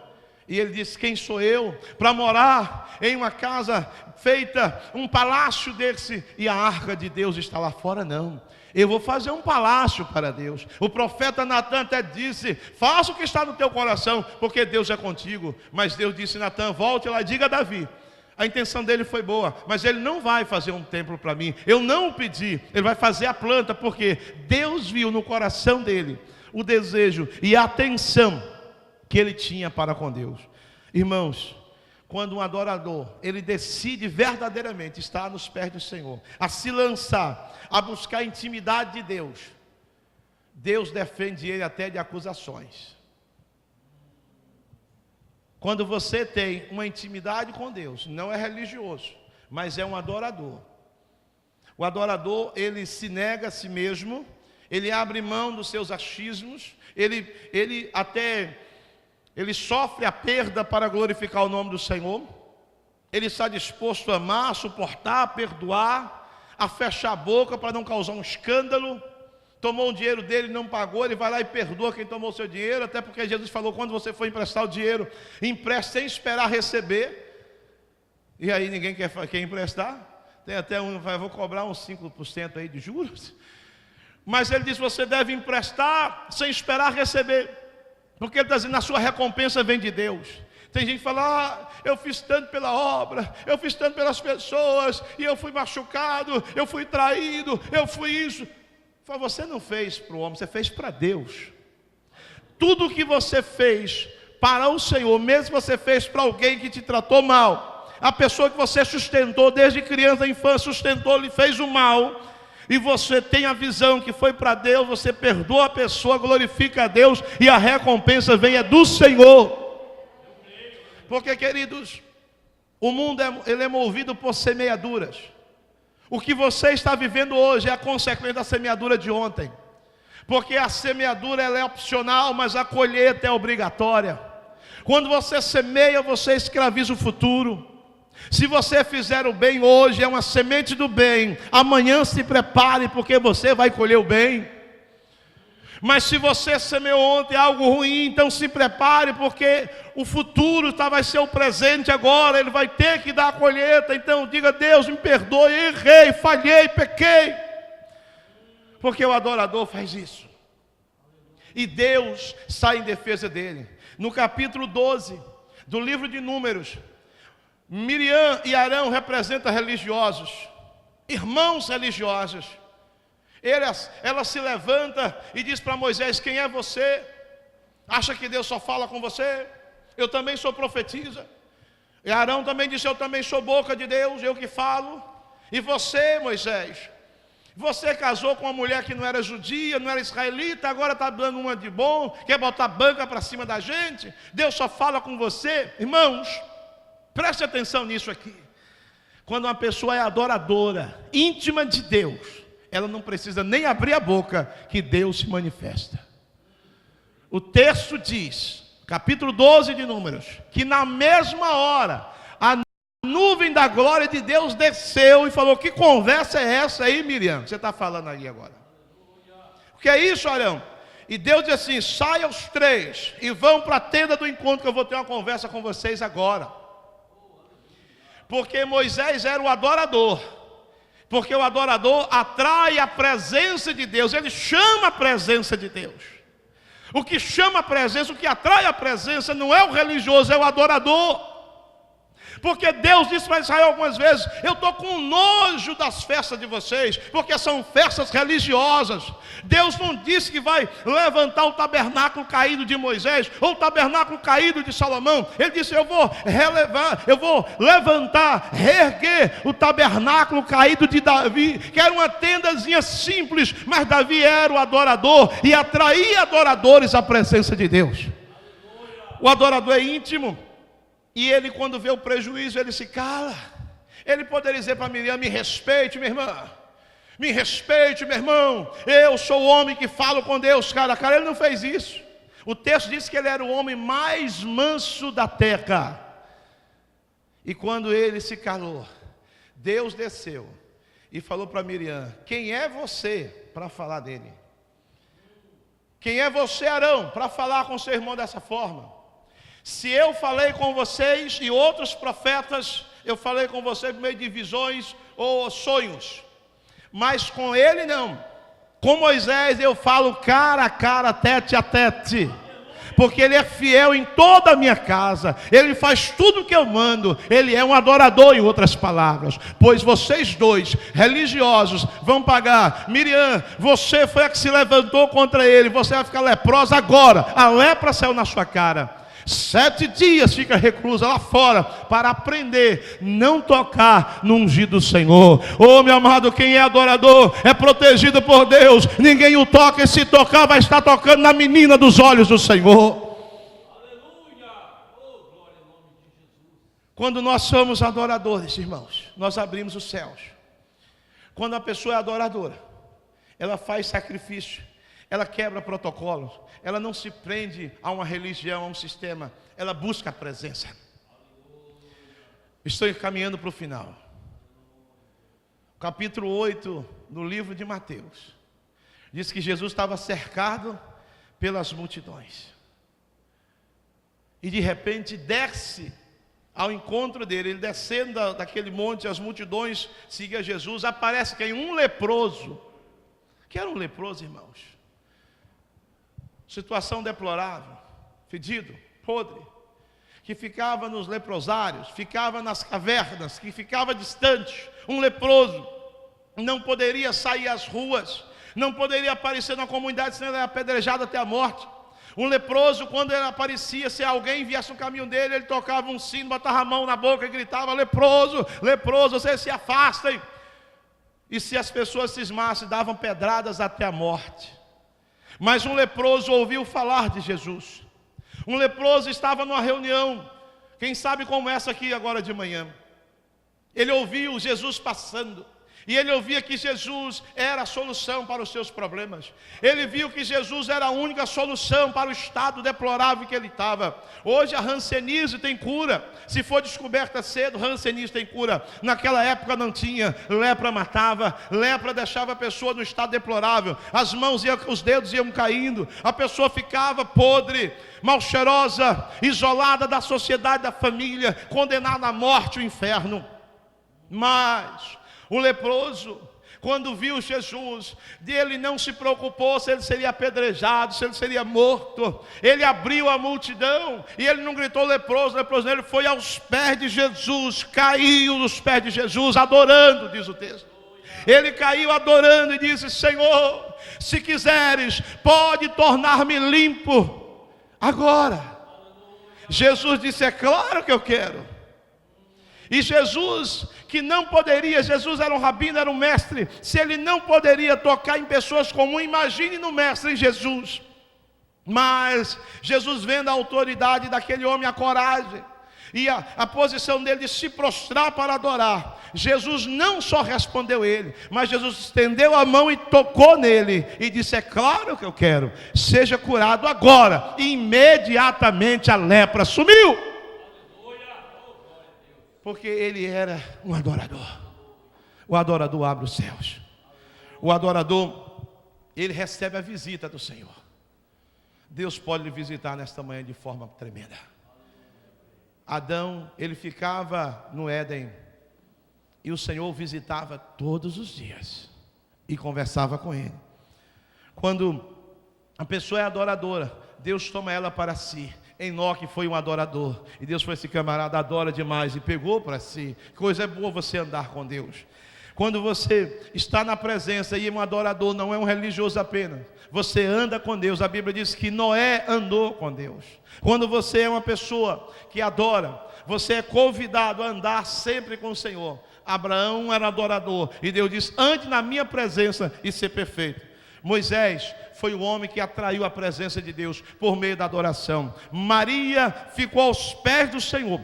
E ele disse: quem sou eu para morar em uma casa feita, um palácio desse, e a arca de Deus está lá fora? Não, eu vou fazer um palácio para Deus. O profeta Natã até disse: faça o que está no teu coração, porque Deus é contigo. Mas Deus disse: Natã, volte lá e diga a Davi. A intenção dele foi boa, mas ele não vai fazer um templo para mim, eu não o pedi. Ele vai fazer a planta, porque Deus viu no coração dele o desejo e a atenção que ele tinha para com Deus. Irmãos, quando um adorador, ele decide verdadeiramente estar nos pés do Senhor, a se lançar, a buscar a intimidade de Deus, Deus defende ele até de acusações. Quando você tem uma intimidade com Deus, não é religioso, mas é um adorador. O adorador, ele se nega a si mesmo, ele abre mão dos seus achismos, ele sofre a perda para glorificar o nome do Senhor. Ele está disposto a amar, a suportar, a perdoar, a fechar a boca para não causar um escândalo. Tomou o dinheiro dele, não pagou, ele vai lá e perdoa quem tomou o seu dinheiro. Até porque Jesus falou: quando você for emprestar o dinheiro, empreste sem esperar receber. E aí ninguém quer emprestar. Tem até vou cobrar uns 5% aí de juros. Mas ele diz: você deve emprestar sem esperar receber, porque ele está dizendo: a sua recompensa vem de Deus. Tem gente que fala: eu fiz tanto pela obra, eu fiz tanto pelas pessoas, e eu fui machucado, eu fui traído, eu fui isso. Você não fez para o homem, você fez para Deus. Tudo que você fez para o Senhor, mesmo que você fez para alguém que te tratou mal, a pessoa que você sustentou desde criança, da infância, sustentou, lhe fez o mal, e você tem a visão que foi para Deus, você perdoa a pessoa, glorifica a Deus, e a recompensa vem do Senhor. Porque, queridos, o mundo ele é movido por semeaduras. O que você está vivendo hoje é a consequência da semeadura de ontem. Porque a semeadura ela é opcional, mas a colheita é obrigatória. Quando você semeia, você escraviza o futuro. Se você fizer o bem hoje, é uma semente do bem. Amanhã se prepare, porque você vai colher o bem. Mas se você semeou ontem algo ruim, então se prepare, porque o futuro vai ser o presente agora. Ele vai ter que dar a colheita. Então diga: Deus, me perdoe, errei, falhei, pequei. Porque o adorador faz isso. E Deus sai em defesa dele. No capítulo 12 do livro de Números, Miriam e Arão representam religiosos, irmãos religiosos. Ela se levanta e diz para Moisés: quem é você? Acha que Deus só fala com você? Eu também sou profetisa. E Arão também disse: eu também sou boca de Deus, eu que falo. E você, Moisés? Você casou com uma mulher que não era judia, não era israelita, agora está dando uma de bom, quer botar banca para cima da gente? Deus só fala com você? Irmãos, preste atenção nisso aqui. Quando uma pessoa é adoradora, íntima de Deus, ela não precisa nem abrir a boca, que Deus se manifesta. O texto diz, capítulo 12 de Números, que na mesma hora, a nuvem da glória de Deus desceu e falou: que conversa é essa aí, Miriam, que você está falando aí agora? O que é isso, Arão? E Deus disse assim: saiam os três e vão para a tenda do encontro, que eu vou ter uma conversa com vocês agora. Porque Moisés era o adorador. Porque o adorador atrai a presença de Deus, ele chama a presença de Deus. O que chama a presença, o que atrai a presença não é o religioso, é o adorador. Porque Deus disse para Israel algumas vezes: eu estou com nojo das festas de vocês, porque são festas religiosas. Deus não disse que vai levantar o tabernáculo caído de Moisés, ou o tabernáculo caído de Salomão. Ele disse: eu vou levantar, reerguer o tabernáculo caído de Davi, que era uma tendazinha simples, mas Davi era o adorador, e atraía adoradores à presença de Deus. O adorador é íntimo, e ele, quando vê o prejuízo, ele se cala. Ele poderia dizer para Miriam: me respeite, minha irmã, me respeite, meu irmão, eu sou o homem que falo com Deus cara a cara. Ele não fez isso. O texto diz que ele era o homem mais manso da terra. E quando ele se calou, Deus desceu e falou para Miriam: quem é você para falar dele? Quem é você, Arão, para falar com seu irmão dessa forma? Se eu falei com vocês e outros profetas, eu falei com vocês por meio de visões ou sonhos, mas com ele não. Com Moisés eu falo cara a cara, tete a tete, porque ele é fiel em toda a minha casa, ele faz tudo o que eu mando, ele é um adorador, em outras palavras. Pois vocês dois, religiosos, vão pagar. Miriam, você foi a que se levantou contra ele, você vai ficar leprosa agora. A lepra saiu na sua cara. 7 dias fica reclusa lá fora, para aprender não tocar no ungido do Senhor. Oh, meu amado, quem é adorador é protegido por Deus. Ninguém o toca, e se tocar vai estar tocando na menina dos olhos do Senhor. Aleluia. Oh, glória ao nome de Jesus. Quando nós somos adoradores, irmãos, nós abrimos os céus. Quando a pessoa é adoradora, ela faz sacrifício, ela quebra protocolos, ela não se prende a uma religião, a um sistema, ela busca a presença. Estou caminhando para o final. Capítulo 8, no livro de Mateus, diz que Jesus estava cercado pelas multidões. E de repente desce ao encontro dele, ele descendo daquele monte, as multidões seguiam Jesus. Aparece quem? Um leproso. Que era um leproso, irmãos? Situação deplorável, fedido, podre, que ficava nos leprosários, ficava nas cavernas, que ficava distante. Um leproso não poderia sair às ruas, não poderia aparecer na comunidade, senão ele era apedrejado até a morte. Um leproso, quando ele aparecia, se alguém viesse no caminho dele, ele tocava um sino, botava a mão na boca e gritava: leproso, leproso, vocês se afastem. E se as pessoas cismassem, davam pedradas até a morte. Mas um leproso ouviu falar de Jesus. Um leproso estava numa reunião, quem sabe como essa aqui agora de manhã. Ele ouviu Jesus passando, e ele ouvia que Jesus era a solução para os seus problemas. Ele viu que Jesus era a única solução para o estado deplorável que ele estava. Hoje a hanseníase tem cura. Se for descoberta cedo, hanseníase tem cura. Naquela época não tinha. Lepra matava, lepra deixava a pessoa no estado deplorável. As mãos os dedos iam caindo, a pessoa ficava podre, mal cheirosa, isolada da sociedade, da família, condenada à morte, o inferno. Mas o leproso, quando viu Jesus, ele não se preocupou se ele seria apedrejado, se ele seria morto. Ele abriu a multidão e ele não gritou leproso, leproso. Ele foi aos pés de Jesus, caiu nos pés de Jesus, adorando, diz o texto. Ele caiu adorando e disse: Senhor, se quiseres, pode tornar-me limpo agora. Jesus disse: é claro que eu quero. E Jesus, que não poderia, Jesus era um rabino, era um mestre. Se ele não poderia tocar em pessoas comuns, imagine no mestre Jesus. Mas Jesus, vendo a autoridade daquele homem, a coragem e a posição dele de se prostrar para adorar, Jesus não só respondeu ele, mas Jesus estendeu a mão e tocou nele e disse: é claro que eu quero, seja curado agora. E imediatamente a lepra sumiu. Porque ele era um adorador. O adorador abre os céus. O adorador, ele recebe a visita do Senhor. Deus pode lhe visitar nesta manhã de forma tremenda. Adão, ele ficava no Éden, e o Senhor o visitava todos os dias e conversava com ele. Quando a pessoa é adoradora, Deus toma ela para si. Enoque foi um adorador, e Deus foi esse camarada, adora demais, e pegou para si. Coisa boa você andar com Deus. Quando você está na presença e é um adorador, não é um religioso apenas, você anda com Deus. A Bíblia diz que Noé andou com Deus. Quando você é uma pessoa que adora, você é convidado a andar sempre com o Senhor. Abraão era adorador, e Deus diz: ande na minha presença e ser perfeito. Moisés foi o homem que atraiu a presença de Deus por meio da adoração. Maria ficou aos pés do Senhor,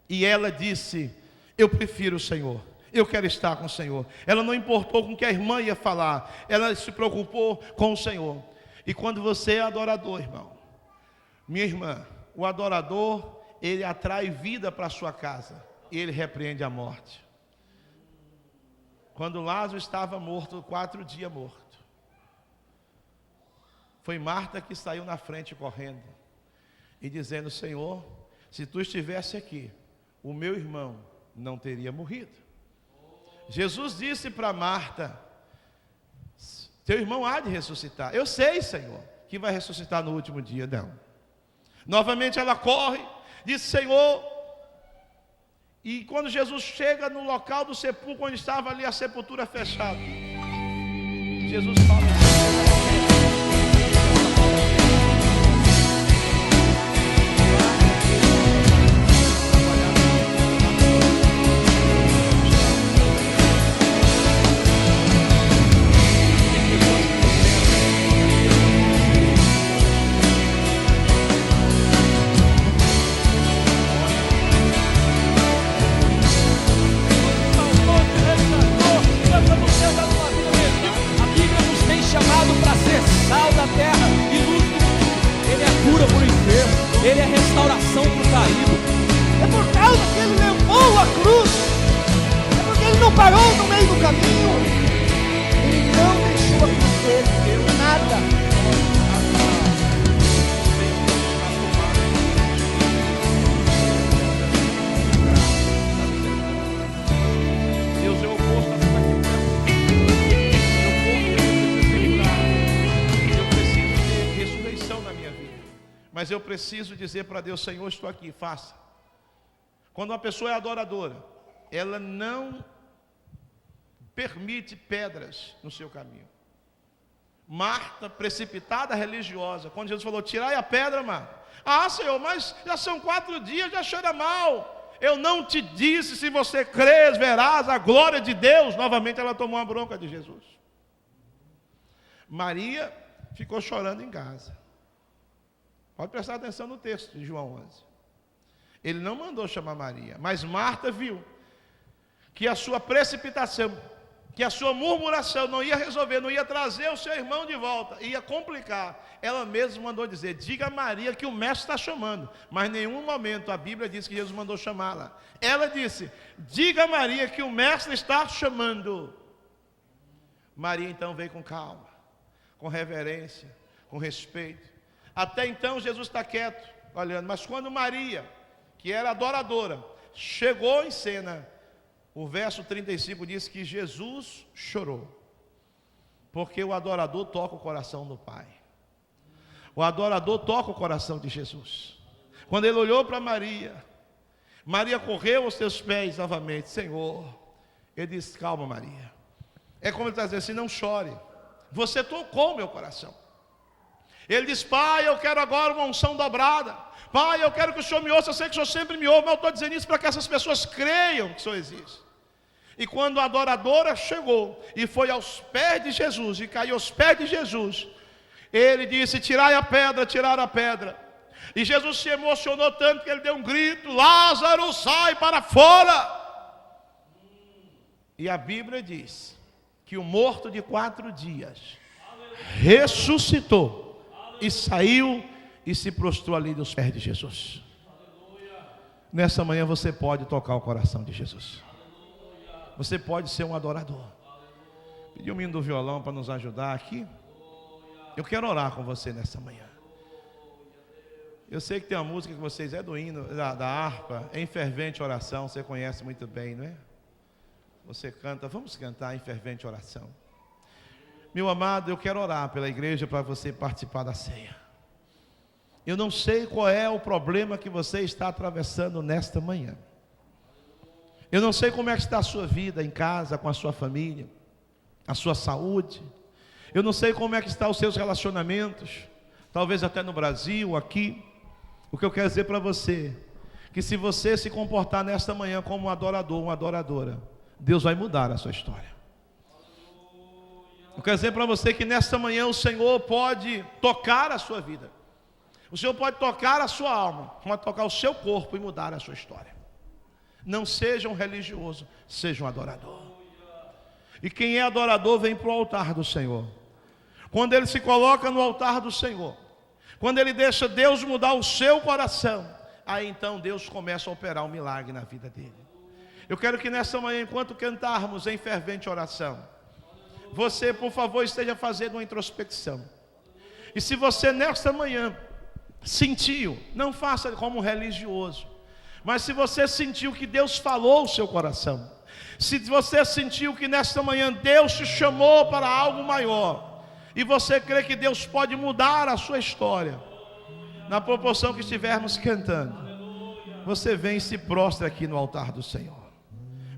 e ela disse: eu prefiro o Senhor, eu quero estar com o Senhor. Ela não importou com o que a irmã ia falar, ela se preocupou com o Senhor. E quando você é adorador, irmão, minha irmã, o adorador, ele atrai vida para a sua casa, e ele repreende a morte. Quando Lázaro estava morto, 4 dias morto, foi Marta que saiu na frente correndo e dizendo: Senhor, se tu estivesse aqui, o meu irmão não teria morrido. Jesus disse para Marta: teu irmão há de ressuscitar. Eu sei, Senhor, que vai ressuscitar no último dia. Não. Novamente ela corre, diz: Senhor. E quando Jesus chega no local do sepulcro, onde estava ali a sepultura fechada, Jesus fala: Ele é restauração para o caído. É por causa que ele levou a cruz. É porque ele não parou no meio do caminho. Ele não deixou a cruz dele. Nada. Deus é o oposto a tudo aquilo que eu preciso ter ressurreição na minha vida. Mas eu preciso dizer para Deus: Senhor, estou aqui, faça. Quando uma pessoa é adoradora, ela não permite pedras no seu caminho. Marta, precipitada, religiosa, quando Jesus falou: tirai a pedra, Marta. Ah, Senhor, mas já são 4 dias, já cheira mal. Eu não te disse, se você crês, verás a glória de Deus. Novamente ela tomou uma bronca de Jesus. Maria ficou chorando em casa. Pode prestar atenção no texto de João 11. Ele não mandou chamar Maria, mas Marta viu que a sua precipitação, que a sua murmuração não ia resolver, não ia trazer o seu irmão de volta, ia complicar. Ela mesma mandou dizer: diga a Maria que o mestre está chamando. Mas em nenhum momento a Bíblia diz que Jesus mandou chamá-la. Ela disse: diga a Maria que o mestre está chamando. Maria então veio com calma, com reverência, com respeito. Até então Jesus está quieto, olhando. Mas quando Maria, que era adoradora, chegou em cena, o verso 35 diz que Jesus chorou. Porque o adorador toca o coração do Pai. O adorador toca o coração de Jesus. Quando ele olhou para Maria, Maria correu aos seus pés novamente: Senhor. Ele disse: calma, Maria. É como ele está dizendo assim: não chore, você tocou o meu coração. Ele diz: Pai, eu quero agora uma unção dobrada. Pai, eu quero que o Senhor me ouça. Eu sei que o Senhor sempre me ouve, mas eu estou dizendo isso para que essas pessoas creiam que o Senhor existe. E quando a adoradora chegou e foi aos pés de Jesus, e caiu aos pés de Jesus, ele disse: tirai a pedra, tiraram a pedra. E Jesus se emocionou tanto que ele deu um grito: Lázaro, sai para fora. E a Bíblia diz que o morto de 4 dias ressuscitou e saiu e se prostrou ali dos pés de Jesus. Nessa manhã você pode tocar o coração de Jesus. Você pode ser um adorador. Pedi o menino do violão para nos ajudar aqui. Eu quero orar com você nessa manhã. Eu sei que tem uma música que vocês, é do hino, da harpa, em fervente oração, você conhece muito bem, não é? Você canta, vamos cantar em fervente oração. Meu amado, eu quero orar pela igreja para você participar da ceia. Eu não sei qual é o problema que você está atravessando nesta manhã. Eu não sei como é que está a sua vida em casa, com a sua família, a sua saúde. Eu não sei como é que estão os seus relacionamentos, talvez até no Brasil, aqui. O que eu quero dizer para você, que se você se comportar nesta manhã como um adorador, uma adoradora, Deus vai mudar a sua história. Eu quero dizer para você que nesta manhã o Senhor pode tocar a sua vida. O Senhor pode tocar a sua alma, pode tocar o seu corpo e mudar a sua história. Não seja um religioso, seja um adorador. E quem é adorador vem para o altar do Senhor. Quando ele se coloca no altar do Senhor, quando ele deixa Deus mudar o seu coração, aí então Deus começa a operar um milagre na vida dele. Eu quero que nessa manhã, enquanto cantarmos em fervente oração, você, por favor, esteja fazendo uma introspecção. E se você nesta manhã sentiu, não faça como um religioso, mas se você sentiu que Deus falou o seu coração, se você sentiu que nesta manhã Deus te chamou para algo maior, e você crê que Deus pode mudar a sua história, na proporção que estivermos cantando, você vem e se prostra aqui no altar do Senhor.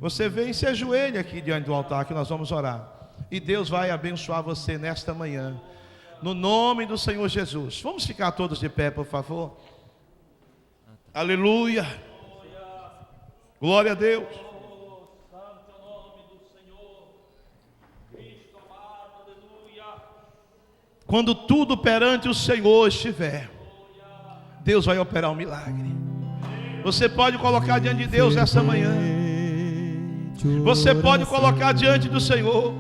Você vem e se ajoelha aqui diante do altar que nós vamos orar. E Deus vai abençoar você nesta manhã, no nome do Senhor Jesus. Vamos ficar todos de pé, por favor. Aleluia. Glória a Deus. Quando tudo perante o Senhor estiver, Deus vai operar um milagre. Você pode colocar diante de Deus essa manhã. Você pode colocar diante do Senhor.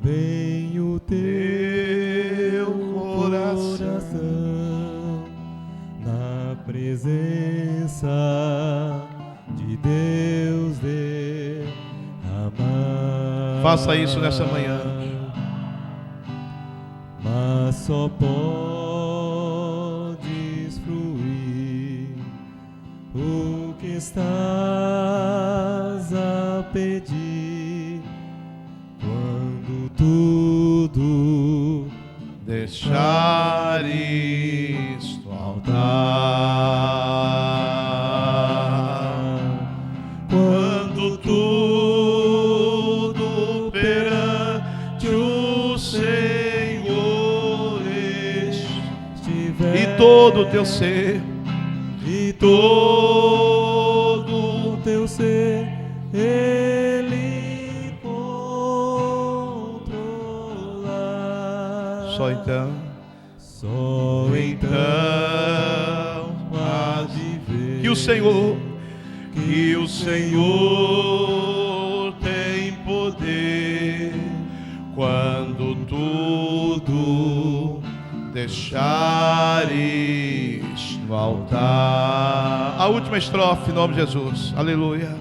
Vem o teu coração na presença de Deus derramar. Faça isso nessa manhã. Mas só podes fruir o que estás a pedir quando tudo deixares no altar, quando tudo perante o Senhor estiver, e todo o teu ser, e todo o teu ser Ele controlar. Só então há de ver que o Senhor tem poder quando tudo deixares no altar. A última estrofe, em nome de Jesus. Aleluia.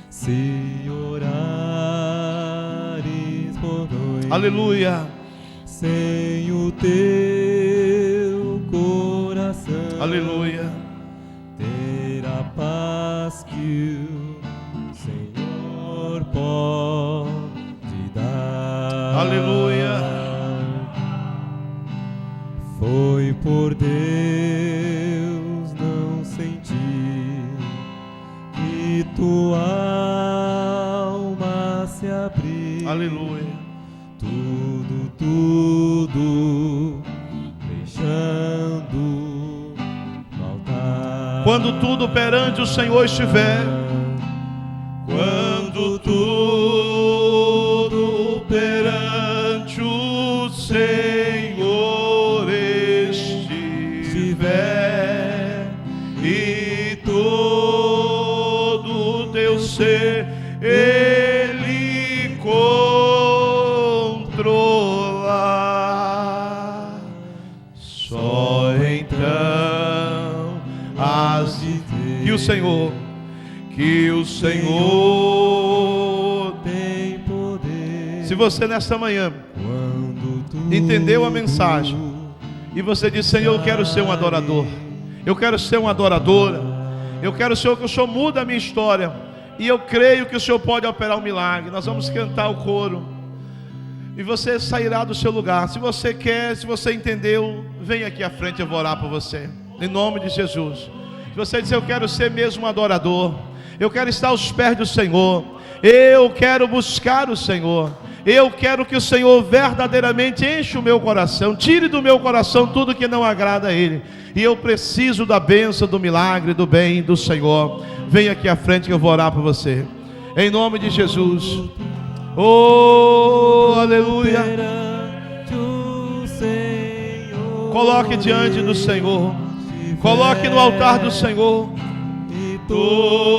Se orares por noite, Aleluia. sem o teu coração, Aleluia. ter a paz que o Senhor pode dar. Aleluia. Foi por Deus não sentir que tua alma se abriu. Aleluia. Tudo deixando no altar. Quando tudo perante o Senhor estiver, quando tudo perante o Senhor estiver, e todo o teu ser Ele controlar, só então has de ter que o Senhor tem poder. Se você nesta manhã Quando tudo entendeu a mensagem e você diz: Senhor, eu quero ser um adorador, eu quero ser uma adoradora, eu quero, Senhor, que o Senhor mude a minha história, e eu creio que o Senhor pode operar um milagre. Nós vamos cantar o coro e você sairá do seu lugar. Se você quer, se você entendeu, vem aqui à frente, eu vou orar por você. Em nome de Jesus. Se você dizer, eu quero ser mesmo um adorador, eu quero estar aos pés do Senhor, eu quero buscar o Senhor, eu quero que o Senhor verdadeiramente enche o meu coração, tire do meu coração tudo que não agrada a Ele, e eu preciso da bênção, do milagre, do bem do Senhor. Vem aqui à frente que eu vou orar por você. Em nome de Jesus. Oh, aleluia. Coloque diante do Senhor, coloque no altar do Senhor. Todo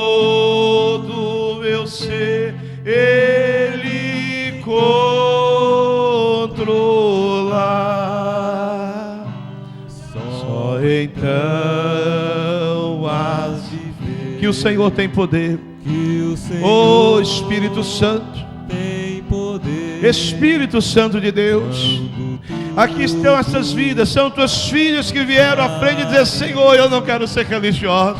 meu ser Ele controla. Só então has de ver que o Senhor tem poder. Oh, Espírito Santo, Espírito Santo de Deus, aqui estão essas vidas, são tuas filhas que vieram à frente e dizer, Senhor, eu não quero ser religiosa,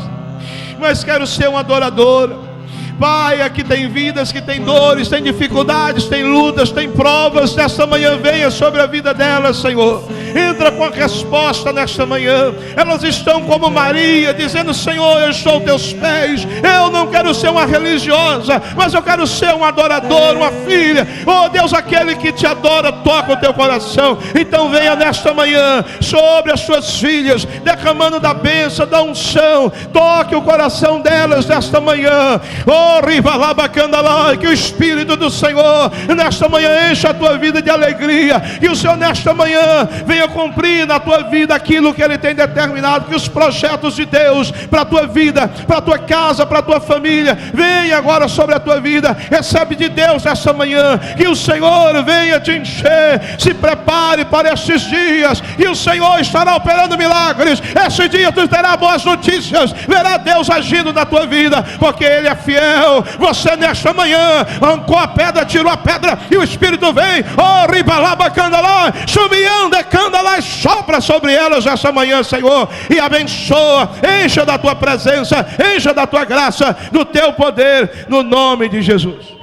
mas quero ser uma adoradora. Pai, aqui tem vidas que tem dores, tem dificuldades, tem lutas, tem provas. Nesta manhã venha sobre a vida delas, Senhor. Entra com a resposta nesta manhã. Elas estão como Maria, dizendo, Senhor, eu estou aos teus pés. Eu não quero ser uma religiosa, mas eu quero ser um adorador, uma filha. Oh Deus, aquele que te adora, toca o teu coração. Então venha nesta manhã sobre as suas filhas, derramando da bênção, da unção. Toque o coração delas nesta manhã. Oh, que o Espírito do Senhor nesta manhã encha a tua vida de alegria, que o Senhor nesta manhã venha cumprir na tua vida aquilo que Ele tem determinado, que os projetos de Deus para a tua vida, para a tua casa, para a tua família, venha agora sobre a tua vida. Recebe de Deus nesta manhã, que o Senhor venha te encher. Se prepare para estes dias, e o Senhor estará operando milagres. Esse dia tu terás boas notícias, verá Deus agindo na tua vida, porque Ele é fiel. Você nesta manhã arrancou a pedra, tirou a pedra, e o Espírito vem, oh, ribalaba candalá, chumianda candalá, sopra sobre elas essa manhã, Senhor, e abençoa, encha da tua presença, encha da tua graça, do teu poder, no nome de Jesus.